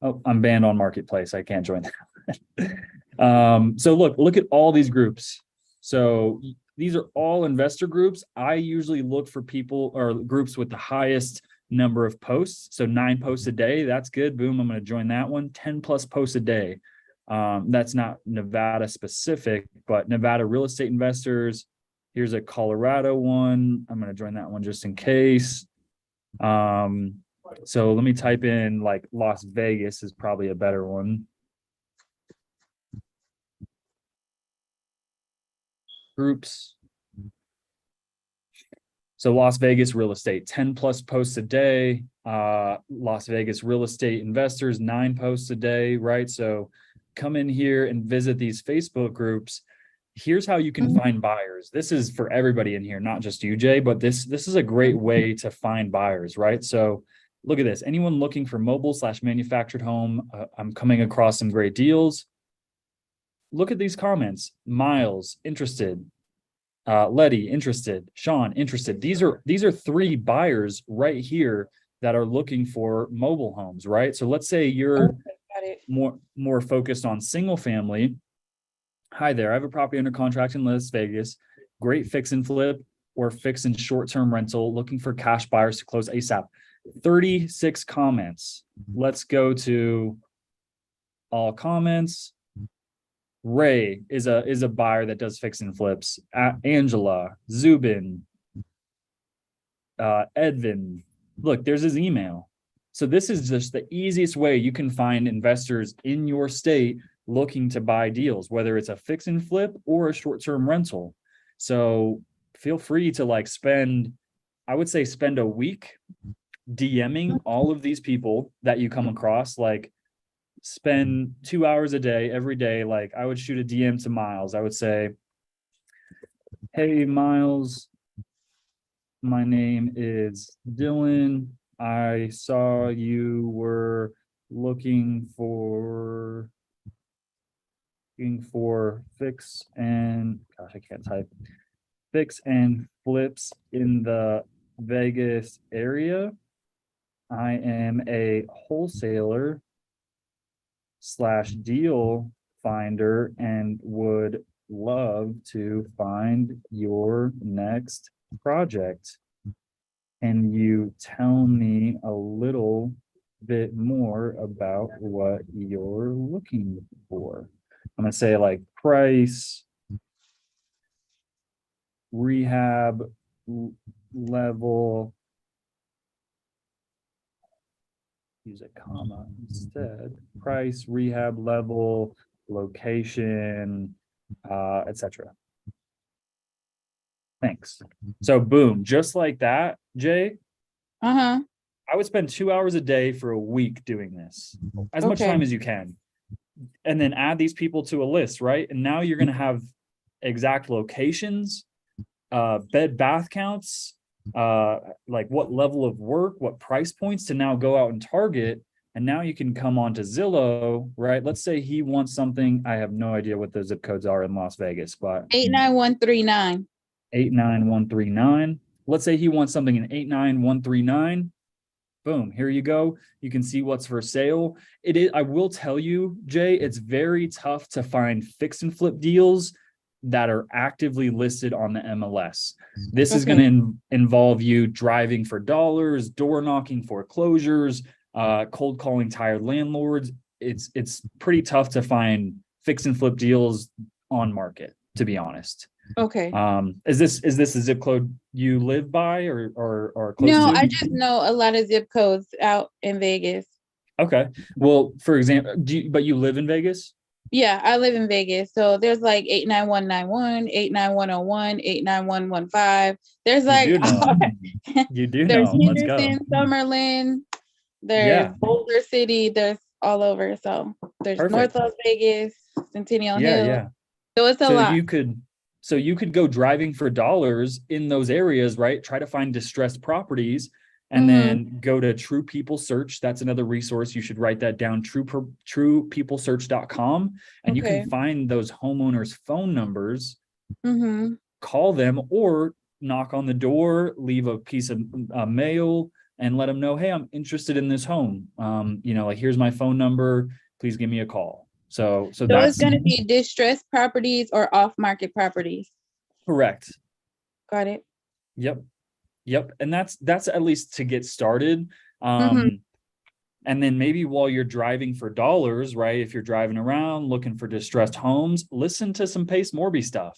Oh, I'm banned on Marketplace. I can't join that. So look at all these groups. So these are all investor groups. I usually look for people or groups with the highest number of posts. So 9 posts a day. That's good. Boom. I'm going to join that one. 10 plus posts a day. That's not Nevada specific, but Nevada real estate investors. Here's a Colorado one. I'm going to join that one just in case. So let me type in like Las Vegas is probably a better one. Groups. So Las Vegas real estate, 10 plus posts a day. Las Vegas real estate investors, 9 posts a day, right? So come in here and visit these Facebook groups. Here's how you can find buyers. This is for everybody in here, not just you, Jay, but this is a great way to find buyers, right? So look at this. Anyone looking for mobile/manufactured home, I'm coming across some great deals. Look at these comments. Miles, interested. Letty, interested. Sean, interested. These are 3 buyers right here that are looking for mobile homes, right? So let's say you're more focused on single family. Hi there, I have a property under contract in Las Vegas. Great fix and flip or fix and short-term rental, looking for cash buyers to close ASAP. 36 comments. Let's go to all comments. Ray is a buyer that does fix and flips. Angela, Zubin, Edvin. Look, there's his email. So this is just the easiest way you can find investors in your state looking to buy deals, whether it's a fix and flip or a short-term rental. So feel free to like spend a week DMing all of these people that you come across. Like spend 2 hours a day, every day. Like I would shoot a DM to Miles. I would say, hey, Miles, my name is Dylan. I saw you were looking for fix and flips in the Vegas area. I am a wholesaler / deal finder and would love to find your next project. Can you tell me a little bit more about what you're looking for? I'm going to say like price, rehab level, use a comma instead, price, rehab level, location, etc. Thanks. So boom, just like that, Jay, I would spend 2 hours a day for a week doing this, as much time as you can, and then add these people to a list, right? And now you're going to have exact locations, bed bath counts, like what level of work, what price points to now go out and target. And now you can come on to Zillow, right? Let's say he wants something. I have no idea what the zip codes are in Las Vegas, but 89139. 89139. Let's say he wants something in 89139. Boom, here you go. You can see what's for sale. It is, I will tell you, Jay, it's very tough to find fix and flip deals that are actively listed on the MLS. This is going to involve you driving for dollars, door knocking, foreclosures, cold calling tired landlords. It's pretty tough to find fix and flip deals on market, to be honest. Okay. Is this a zip code you live by or close No, to? I just know a lot of zip codes out in Vegas. Okay. Well, for example, but you live in Vegas? Yeah, I live in Vegas. So there's like 89191, 89101, 89115. There's like You do know. You do there's know. Let's go. Henderson, Summerlin, there's Boulder City, there's all over. So there's Perfect. North Las Vegas, Centennial Yeah, Hill. yeah. So it's a lot. You could go driving for dollars in those areas, right? Try to find distressed properties and then go to True People Search. That's another resource. You should write that down, truepeoplesearch.com. And you can find those homeowners' phone numbers, call them or knock on the door, leave a piece of mail and let them know, hey, I'm interested in this home. Like here's my phone number. Please give me a call. So that's it's going to be distressed properties or off-market properties. Correct. Got it. Yep. And that's at least to get started. And then maybe while you're driving for dollars, right? If you're driving around looking for distressed homes, listen to some Pace Morby stuff.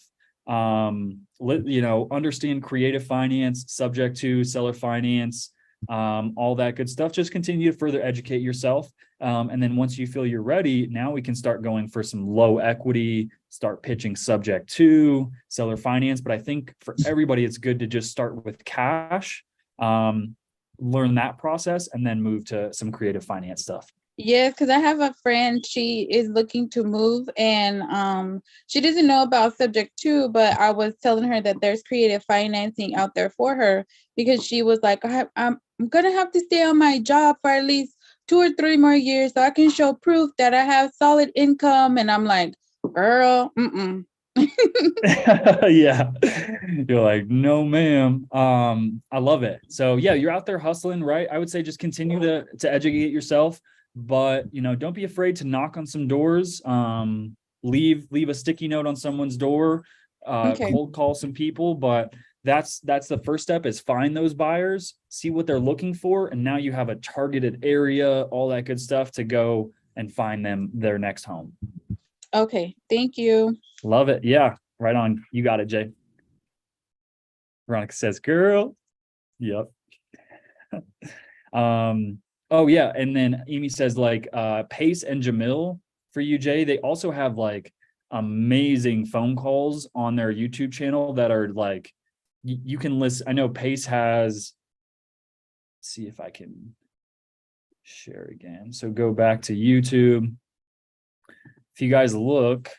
Understand creative finance, subject to seller finance, all that good stuff. Just continue to further educate yourself. And then once you feel you're ready, now we can start going for some low equity, start pitching subject to seller finance. But I think for everybody, it's good to just start with cash, learn that process, and then move to some creative finance stuff. Yes, because I have a friend, she is looking to move and she doesn't know about subject to, but I was telling her that there's creative financing out there for her because she was like, I'm going to have to stay on my job for at least 2 or 3 more years so I can show proof that I have solid income. And I'm like, girl, Yeah. You're like, no, ma'am. I love it. So yeah, you're out there hustling, right? I would say just continue to educate yourself, but don't be afraid to knock on some doors. Leave a sticky note on someone's door, cold call some people, but that's the first step is find those buyers, see what they're looking for. And now you have a targeted area, all that good stuff to go and find them their next home. Okay. Thank you. Love it. Yeah. Right on. You got it, Jay. Veronica says, girl. Yep. Oh yeah. And then Amy says Pace and Jamil for you, Jay. They also have like amazing phone calls on their YouTube channel that are like, you can listen. I know Pace has, let's see if I can share again. So go back to YouTube. If you guys look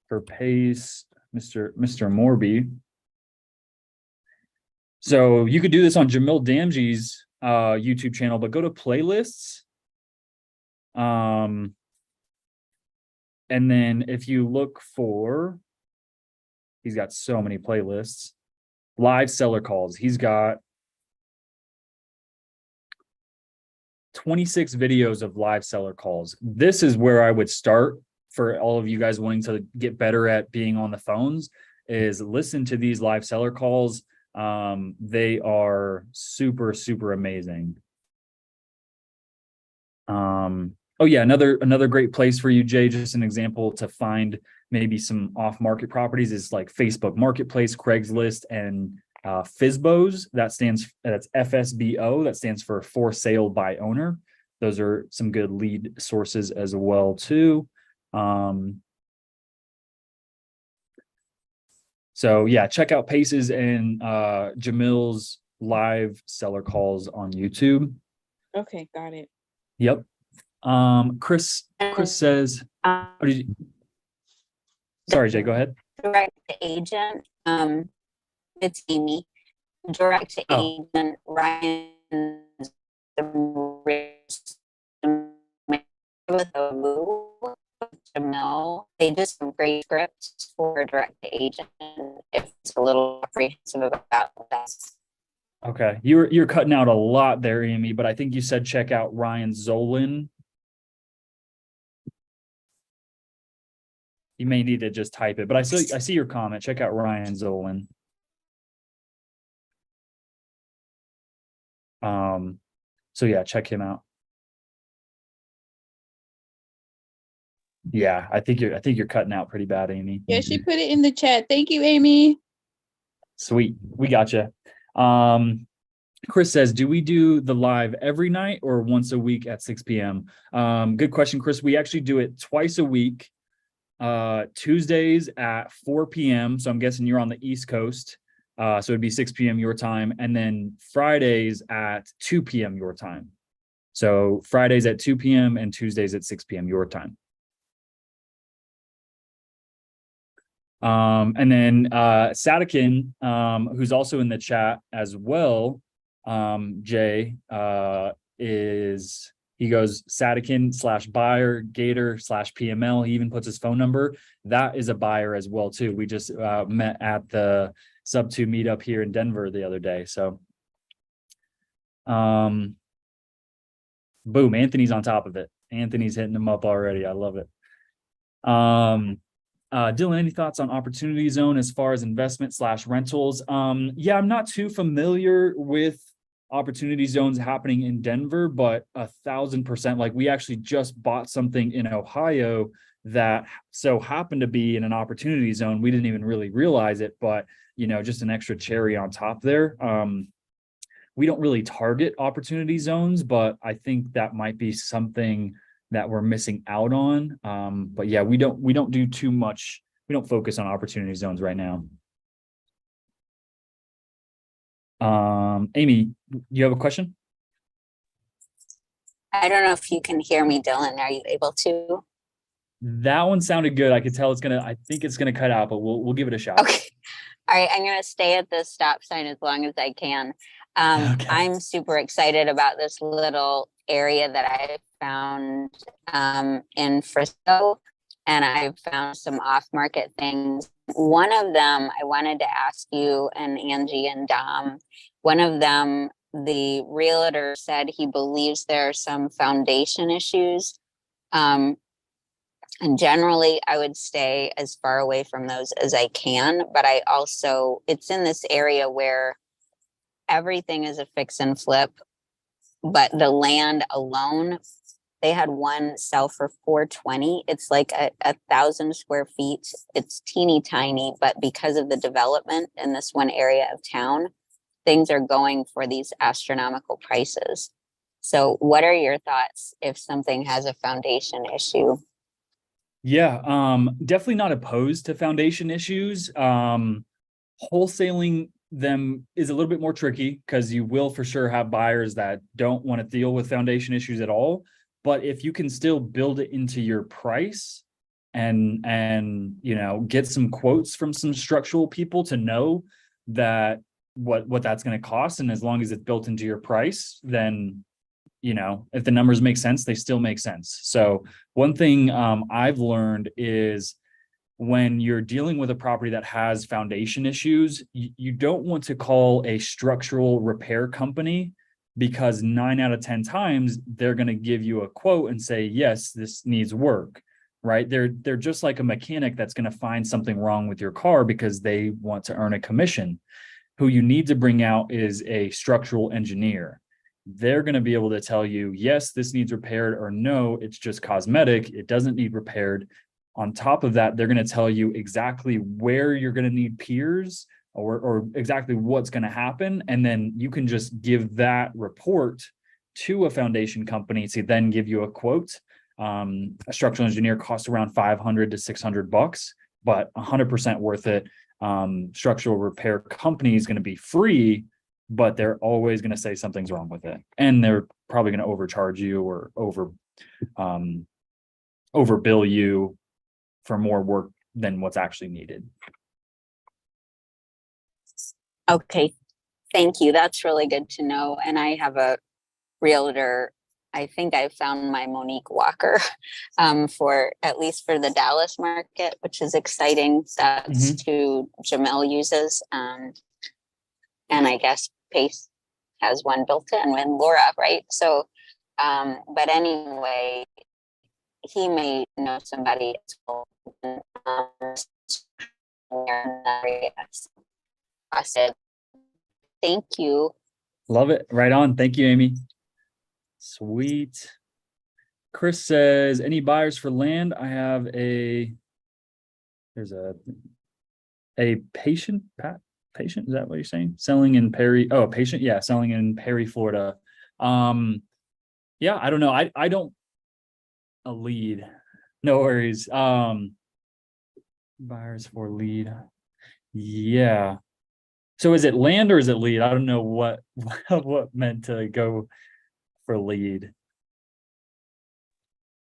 for Pace, Mr. Morby. So you could do this on Jamil Damji's YouTube channel, but go to playlists. And then if you look for, he's got so many playlists. Live seller calls. He's got 26 videos of live seller calls. This is where I would start for all of you guys wanting to get better at being on the phones, is listen to these live seller calls. They are super, super amazing. Oh yeah, another great place for you, Jay, just an example to find maybe some off-market properties is like Facebook Marketplace, Craigslist, and FSBOs. That's FSBO. That stands for for sale by owner. Those are some good lead sources as well too. So yeah, check out Pace's and Jamil's live seller calls on YouTube. Okay, got it. Yep. Chris says, sorry, Jay, go ahead. Direct agent. It's Amy. direct to Oh. agent Ryan with a move to know they just some great scripts for direct to agent if it's a little apprehensive about that. Okay, you're cutting out a lot there, Amy, but I think you said check out Ryan Zolan. You may need to just type it, but I see your comment. Check out Ryan Zolan. So yeah, check him out. Yeah, I think you're cutting out pretty bad, Amy. Yeah, she put it in the chat. Thank you, Amy. Sweet, we gotcha. Chris says, do we do the live every night or once a week at 6 p.m.? Good question, Chris. We actually do it twice a week. Tuesdays at 4 p.m. So I'm guessing you're on the East Coast. So it'd be 6 p.m. your time. And then Fridays at 2 p.m. your time. So Fridays at 2 p.m. and Tuesdays at 6 p.m. your time. And then Sadakin, who's also in the chat as well, Jay, he goes Sadakin/buyer, Gator/PML. He even puts his phone number. That is a buyer as well too. We just met at the Sub 2 meetup here in Denver the other day. So boom, Anthony's on top of it. Anthony's hitting him up already. I love it. Dylan, any thoughts on opportunity zone as far as investment/rentals? Yeah, I'm not too familiar with opportunity zones happening in Denver, but 1,000%. Like, we actually just bought something in Ohio that so happened to be in an opportunity zone. We didn't even really realize it, but just an extra cherry on top there. We don't really target opportunity zones, but I think that might be something that we're missing out on. But yeah, we don't do too much. We don't focus on opportunity zones right now. Amy, you have a question? I don't know if you can hear me, Dylan. Are you able to? That one sounded good. I could tell I think it's gonna cut out, but we'll give it a shot. Okay. All right, I'm gonna stay at the stop sign as long as I can. Okay. I'm super excited about this little area that I found in Frisco, and I've found some off-market things. One of them I wanted to ask you and Angie and Dom. One of them, the realtor said he believes there are some foundation issues. And generally, I would stay as far away from those as I can. But it's in this area where everything is a fix and flip, but the land alone, they had one sell for $420. It's like a 1,000 square feet. It's teeny tiny, but because of the development in this one area of town, things are going for these astronomical prices. So what are your thoughts if something has a foundation issue? Yeah, definitely not opposed to foundation issues. Wholesaling them is a little bit more tricky because you will for sure have buyers that don't want to deal with foundation issues at all. But if you can still build it into your price and get some quotes from some structural people to know that what that's going to cost, and as long as it's built into your price, then if the numbers make sense, they still make sense. So one thing I've learned is when you're dealing with a property that has foundation issues, you don't want to call a structural repair company, because 9 out of 10 times they're going to give you a quote and say, yes, this needs work, right? They're just like a mechanic that's going to find something wrong with your car because they want to earn a commission. Who you need to bring out is a structural engineer. They're going to be able to tell you, yes, this needs repaired, or no, it's just cosmetic, it doesn't need repaired. On top of that, they're going to tell you exactly where you're going to need piers or exactly what's going to happen. And then you can just give that report to a foundation company to then give you a quote. A structural engineer costs around $500 to $600, but 100% worth it. Structural repair company is going to be free, but they're always going to say something's wrong with it. And they're probably going to overcharge you or overbill you for more work than what's actually needed. Okay. Thank you. That's really good to know. And I have a realtor. I think I found my Monique Walker for at least for the Dallas market, which is exciting. That's who Jamel uses. And I guess Pace has one built in with Laura, right? So, but anyway, he may know somebody I said, thank you. Love it. Right on. Thank you, Amy. Sweet. Chris says, any buyers for land? I have there's a patient, patient, is that what you're saying? Selling in Perry. Oh, a patient. Yeah. Selling in Perry, Florida. Yeah, I don't know. I don't a lead. No worries. Buyers for lead. Yeah. So is it land or is it lead? I don't know what meant to go for lead.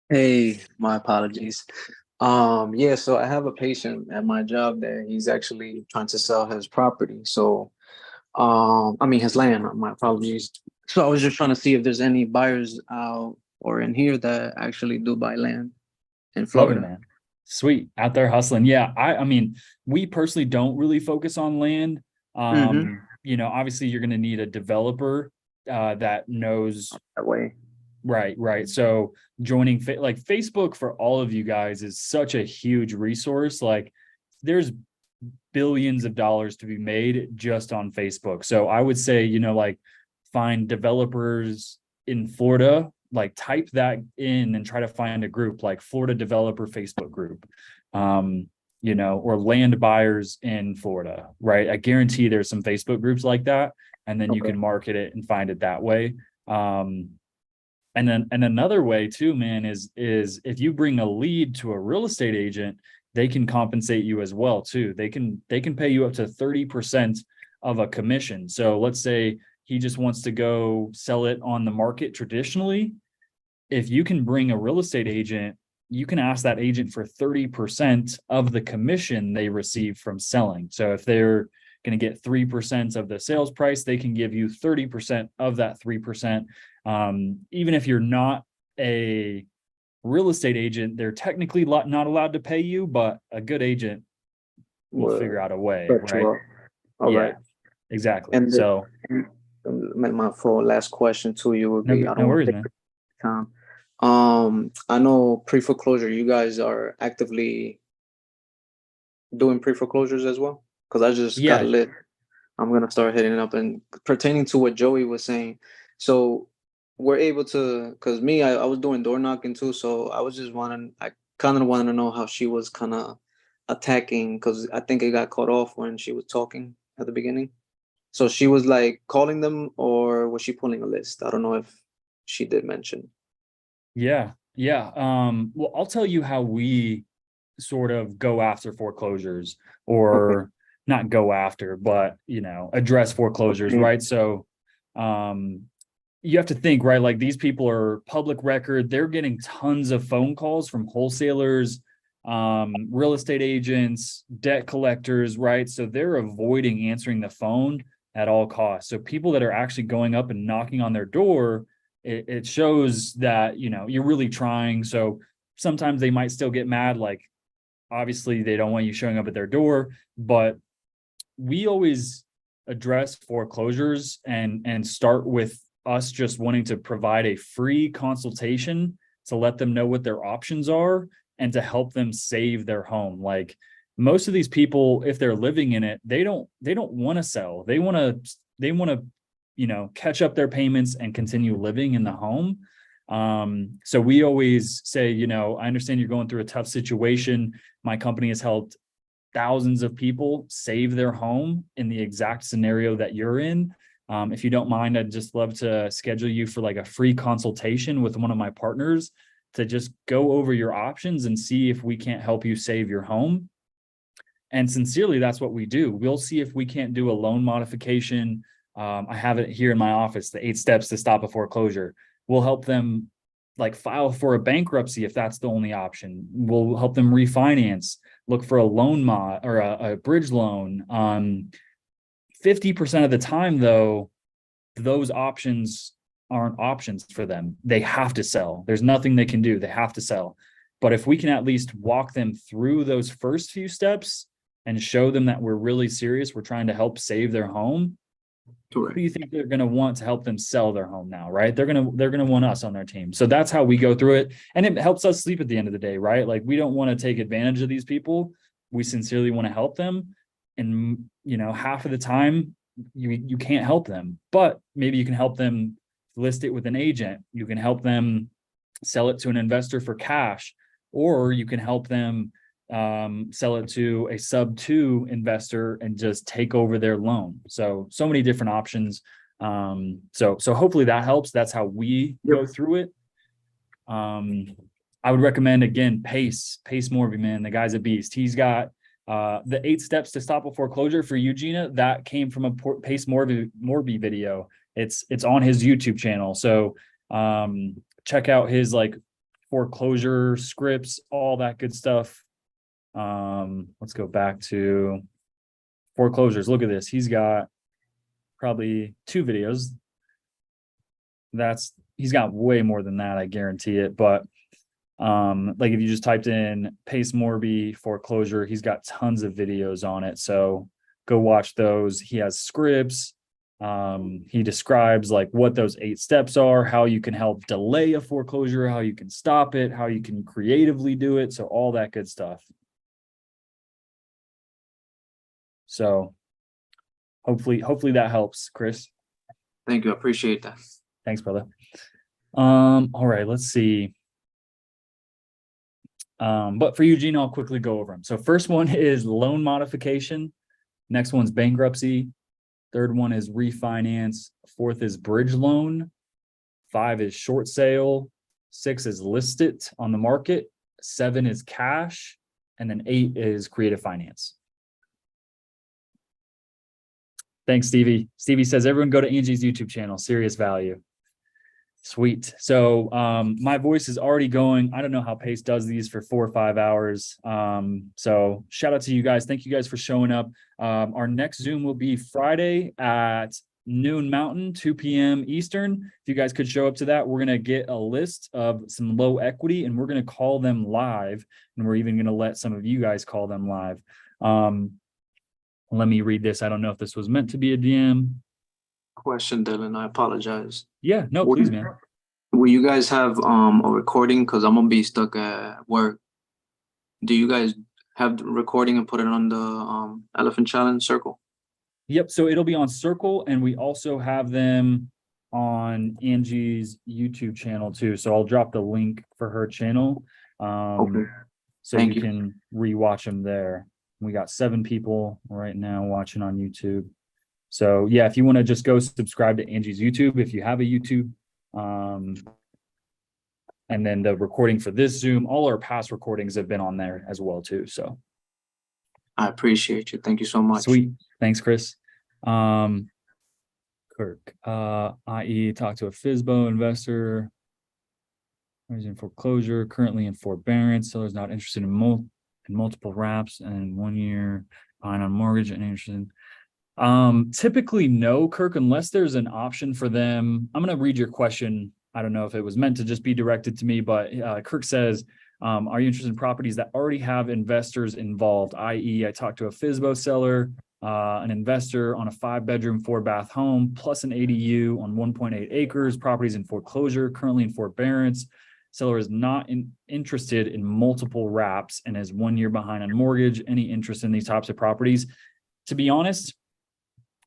Hey, my apologies. Yeah, so I have a patient at my job that he's actually trying to sell his property. So, I mean his land, my apologies. So I was just trying to see if there's any buyers out or in here that actually do buy land in Love it, Florida. man. Sweet. Out there hustling. Yeah. I mean, we personally don't really focus on land. You know, obviously you're going to need a developer that knows That way. Right. So joining like Facebook for all of you guys is such a huge resource. Like there's billions of dollars to be made just on Facebook. So I would say, you know, like find developers in Florida, like type that in and try to find a group like Florida Developer Facebook group, you know, or land buyers in Florida, right? I guarantee there's some Facebook groups like that. And then you can market it and find it that way. And another way too, man, is if you bring a lead to a real estate agent, they can compensate you as well too. They can pay you up to 30% of a commission. So let's say he just wants to go sell it on the market traditionally. If you can bring a real estate agent, you can ask that agent for 30% of the commission they receive from selling. So if they're going to get 3% of the sales price, they can give you 30% of that 3%. Even if you're not a real estate agent, they're technically not allowed to pay you, but a good agent will figure out a way, right? All right. Exactly. And so my last question to you would be, I don't worries, want to take time. I know pre-foreclosure, you guys are actively doing pre-foreclosures as well? Because I just got a list. I'm gonna start hitting it up. And pertaining to what Joey was saying, so we're able to, because me, I was doing door knocking too, so I was just I kind of wanted to know how she was kind of attacking, because I think it got cut off when she was talking at the beginning. So she was like calling them, or was she pulling a list? I don't know if she did mention. Yeah. Well, I'll tell you how we sort of go after foreclosures, or not go after, but, you know, address foreclosures, right? So you have to think, right? Like these people are public record. They're getting tons of phone calls from wholesalers, real estate agents, debt collectors, right? So they're avoiding answering the phone at all costs. So people that are actually going up and knocking on their door, it shows that, you know, you're really trying. So sometimes they might still get mad. Like, obviously they don't want you showing up at their door, but we always address foreclosures and start with us just wanting to provide a free consultation to let them know what their options are and to help them save their home. Like most of these people, if they're living in it, they don't want to sell. They want to, you know, catch up their payments and continue living in the home. So we always say, you know, I understand you're going through a tough situation. My company has helped thousands of people save their home in the exact scenario that you're in. If you don't mind, I'd just love to schedule you for like a free consultation with one of my partners to just go over your options and see if we can't help you save your home. And sincerely, that's what we do. We'll see if we can't do a loan modification. I have it here in my office, the 8 steps to stop a foreclosure. We'll help them like file for a bankruptcy if that's the only option. We'll help them refinance, look for a loan mod or a bridge loan, 50% of the time, though, those options aren't options for them. They have to sell. There's nothing they can do. They have to sell. But if we can at least walk them through those first few steps and show them that we're really serious, we're trying to help save their home, who do you think they're going to want to help them sell their home now, right? They're going to want us on their team. So that's how we go through it. And it helps us sleep at the end of the day, right? Like, we don't want to take advantage of these people. We sincerely want to help them. And, you know, half of the time you can't help them, but maybe you can help them list it with an agent. You can help them sell it to an investor for cash, or you can help them sell it to a sub 2 investor and just take over their loan. So many different options. So hopefully that helps. That's how we go through it. I would recommend, again, Pace Morby, man. The guy's a beast. He's got the 8 steps to stop a foreclosure for you, Gina. That came from a Pace Morby video. It's on his YouTube channel. So check out his like foreclosure scripts, all that good stuff. Let's go back to foreclosures. Look at this. He's got probably 2 videos. He's got way more than that, I guarantee it. But like if you just typed in Pace Morby foreclosure, he's got tons of videos on it. So go watch those. He has scripts. He describes like what those 8 steps are, how you can help delay a foreclosure, how you can stop it, how you can creatively do it. So all that good stuff. So hopefully that helps, Chris. Thank you. I appreciate that. Thanks, brother. All right, let's see. But for Eugene, I'll quickly go over them. So first one is loan modification. Next one's bankruptcy. Third one is refinance. Fourth is bridge loan. 5 is short sale. 6 is list it on the market. 7 is cash. And then 8 is creative finance. Thanks, Stevie. Stevie says, everyone go to Angie's YouTube channel, serious value. Sweet. So my voice is already going. I don't know how Pace does these for 4 or 5 hours. So shout out to you guys. Thank you guys for showing up. Our next Zoom will be Friday at noon Mountain, 2 p.m. Eastern. If you guys could show up to that, we're going to get a list of some low equity and we're going to call them live. And we're even going to let some of you guys call them live. Let me read this. I don't know if this was meant to be a DM. Question, Dylan. I apologize. Yeah, no, please, man. Will you guys have a recording? Because I'm gonna be stuck at work. Do you guys have the recording and put it on the Elephant Challenge Circle? Yep. So it'll be on Circle, and we also have them on Angie's YouTube channel too. So I'll drop the link for her channel. Okay. So you can rewatch them there. We got 7 people right now watching on YouTube. So yeah, if you want to just go subscribe to Angie's YouTube, if you have a YouTube, and then the recording for this Zoom, all our past recordings have been on there as well too. So I appreciate you. Thank you so much. Sweet. Thanks, Chris. Kirk, i.e. talk to a FSBO investor. In foreclosure, currently in forbearance. Seller's not interested in multiple wraps and 1 year behind on mortgage and interested. Typically no, Kirk, unless there's an option for them. I'm going to read your question. I don't know if it was meant to just be directed to me, but Kirk says, are you interested in properties that already have investors involved? i.e. I talked to a FSBO seller, an investor on a 5-bedroom, 4-bath home, plus an ADU on 1.8 acres, properties in foreclosure, currently in forbearance. Seller is not interested in multiple wraps and is 1 year behind on mortgage. Any interest in these types of properties? To be honest,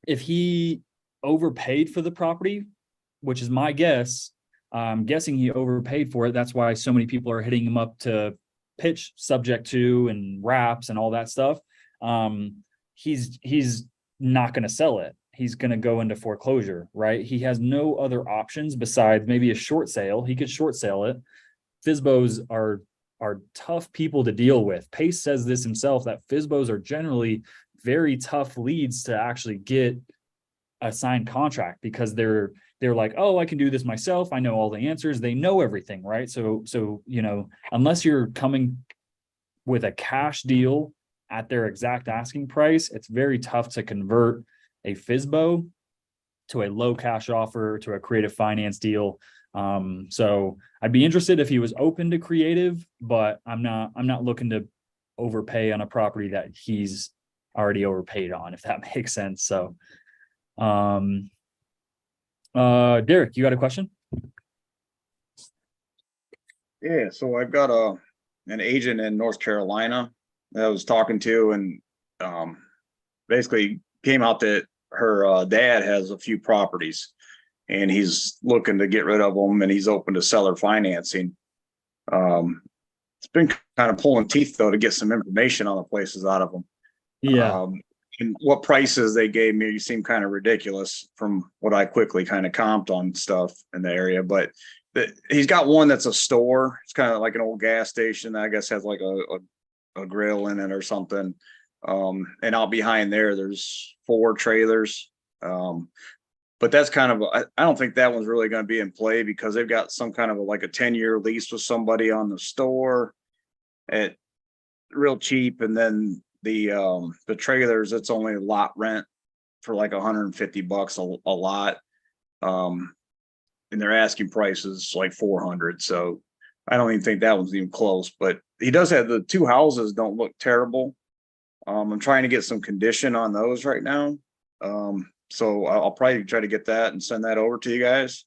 if he overpaid for the property, which is my guess, I'm guessing he overpaid for it. That's why so many people are hitting him up to pitch subject to and wraps and all that stuff. He's not going to sell it. He's going to go into foreclosure, right? He has no other options besides maybe a short sale. He could short sale it. FSBOs are tough people to deal with. Pace says this himself, that FSBOs are generally very tough leads to actually get a signed contract because they're like, oh, I can do this myself. I know all the answers. They know everything, right? So you know, unless you're coming with a cash deal at their exact asking price, it's very tough to convert a FSBO to a low cash offer to a creative finance deal. So I'd be interested if he was open to creative, but I'm not looking to overpay on a property that he's already overpaid on, if that makes sense. So, Derek, you got a question? Yeah, so I've got an agent in North Carolina that I was talking to, and basically came out that her dad has a few properties, and he's looking to get rid of them, and he's open to seller financing. It's been kind of pulling teeth though to get some information on the places out of them. Yeah. And what prices they gave me seem kind of ridiculous from what I quickly kind of comped on stuff in the area, but he's got one that's a store. It's kind of like an old gas station. I guess has like a grill in it or something. And out behind there's 4 trailers. But that's kind of, I don't think that one's really going to be in play because they've got some kind of like a 10-year lease with somebody on the store at real cheap. And then the trailers, it's only lot rent for like $150 a lot. And their asking price is like 400. So I don't even think that one's even close, but he does have the 2 houses don't look terrible. I'm trying to get some condition on those right now. So I'll probably try to get that and send that over to you guys.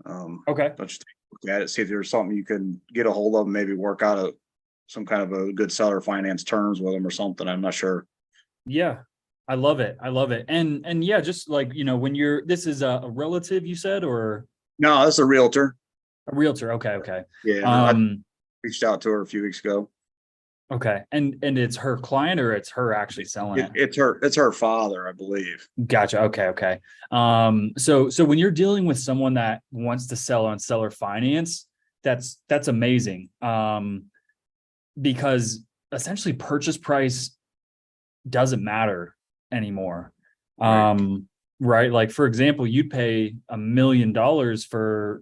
Okay. Let's just look at it, see if there's something you can get a hold of, maybe work out some kind of a good seller finance terms with them or something. I'm not sure. Yeah. I love it. I love it. And yeah, just like, when this is a relative, you said, or No, that's a realtor. a realtor. Okay. Okay. Yeah. I reached out to her a few weeks ago. Okay. And it's her client or it's her actually selling it? It's her father, I believe. Gotcha. Okay. Okay. So when you're dealing with someone that wants to sell on seller finance, that's amazing. Because essentially purchase price doesn't matter anymore. Right. Like, for example, you'd pay $1 million for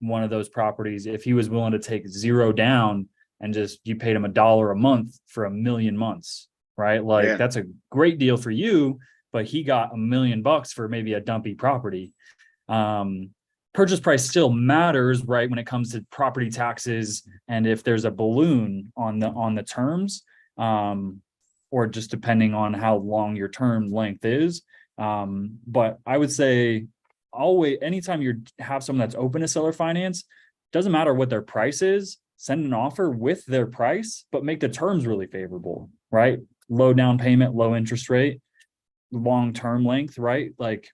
one of those properties if he was willing to take 0 down and just you paid him $1 a month for 1 million months, right? Like, Yeah. That's a great deal for you, but he got $1 million for maybe a dumpy property. Purchase price still matters, right, when it comes to property taxes, and if there's a balloon on the terms, or just depending on how long your term length is. But I would say always, anytime you have someone that's open to seller finance, doesn't matter what their price is, send an offer with their price, but make the terms really favorable, right? Low down payment, low interest rate, long-term length, right? Like,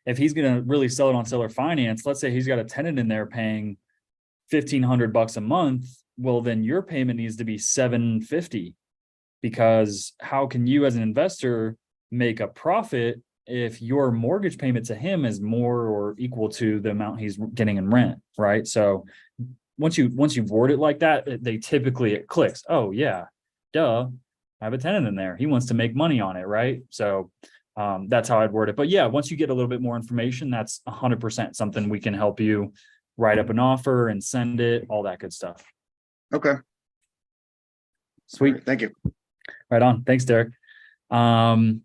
if he's going to really sell it on seller finance, let's say he's got a tenant in there paying $1,500 a month. Well, then your payment needs to be $750, because how can you as an investor make a profit if your mortgage payment to him is more or equal to the amount he's getting in rent, right? So once you word it like that, it clicks. Oh yeah, duh, I have a tenant in there. He wants to make money on it, right? So that's how I'd word it. But yeah, once you get a little bit more information, that's 100% something we can help you write up an offer and send it, all that good stuff. Okay. Sweet. Right, thank you. Right on. Thanks, Derek. Satkin.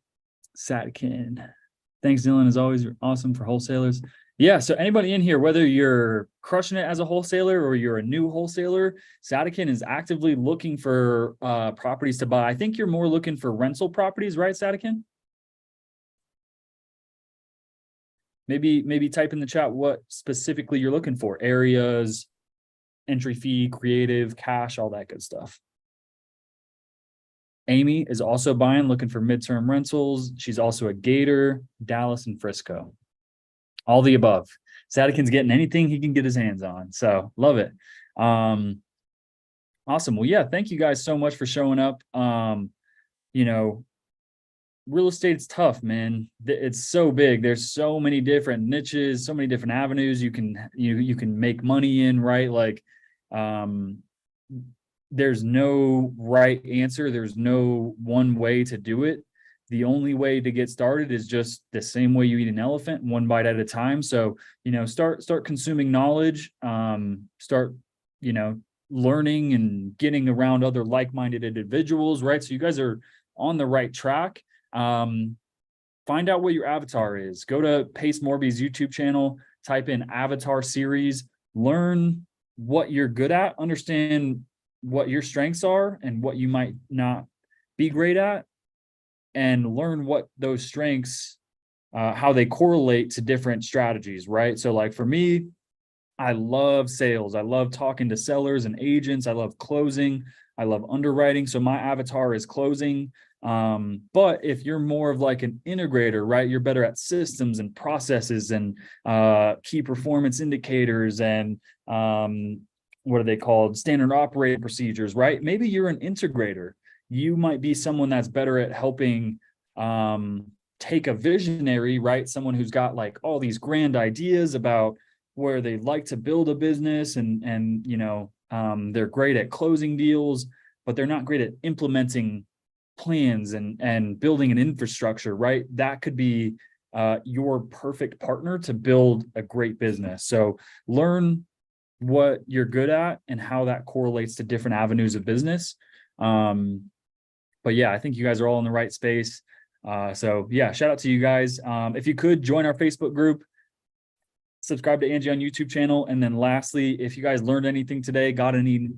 Thanks, Dylan. As always, you're awesome for wholesalers. Yeah. So anybody in here, whether you're crushing it as a wholesaler or you're a new wholesaler, Satkin is actively looking for properties to buy. I think you're more looking for rental properties, right, Satkin? Maybe type in the chat what specifically you're looking for. Areas, entry fee, creative, cash, all that good stuff. Amy is also buying, looking for midterm rentals. She's also a Gator, Dallas, and Frisco. All the above. Sadikin's getting anything he can get his hands on. So love it. Awesome. Well, yeah, thank you guys so much for showing up. Real estate's tough, man. It's so big. There's so many different niches, so many different avenues you can make money in, right? Like, there's no right answer. There's no one way to do it. The only way to get started is just the same way you eat an elephant, one bite at a time. So, start consuming knowledge, start, learning and getting around other like-minded individuals, right? So you guys are on the right track. find out what your avatar is. Go to Pace Morby's YouTube channel, type in avatar series, learn what you're good at, understand what your strengths are and what you might not be great at, and learn what those strengths, how they correlate to different strategies, right? So like for me, I love sales. I love talking to sellers and agents. I love closing. I love underwriting. So my avatar is closing. But if you're more of like an integrator, right, you're better at systems and processes and key performance indicators and what are they called? Standard operating procedures, right? Maybe you're an integrator. You might be someone that's better at helping take a visionary, right? Someone who's got like all these grand ideas about where they'd like to build a business and you know, they're great at closing deals, but they're not great at implementing plans and building an infrastructure, right? That could be your perfect partner to build a great business. So learn what you're good at and how that correlates to different avenues of business. But yeah, I think you guys are all in the right space. So yeah, shout out to you guys. If you could join our Facebook group, subscribe to Angie on YouTube channel. And then lastly, if you guys learned anything today, got any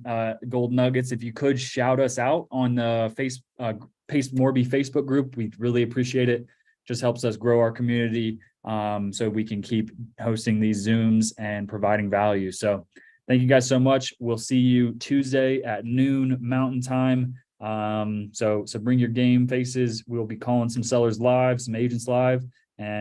gold nuggets, if you could shout us out on the Pace Morby Facebook group, we'd really appreciate it. Just helps us grow our community so we can keep hosting these Zooms and providing value. So thank you guys so much. We'll see you Tuesday at noon Mountain Time. So bring your game faces. We'll be calling some sellers live, some agents live.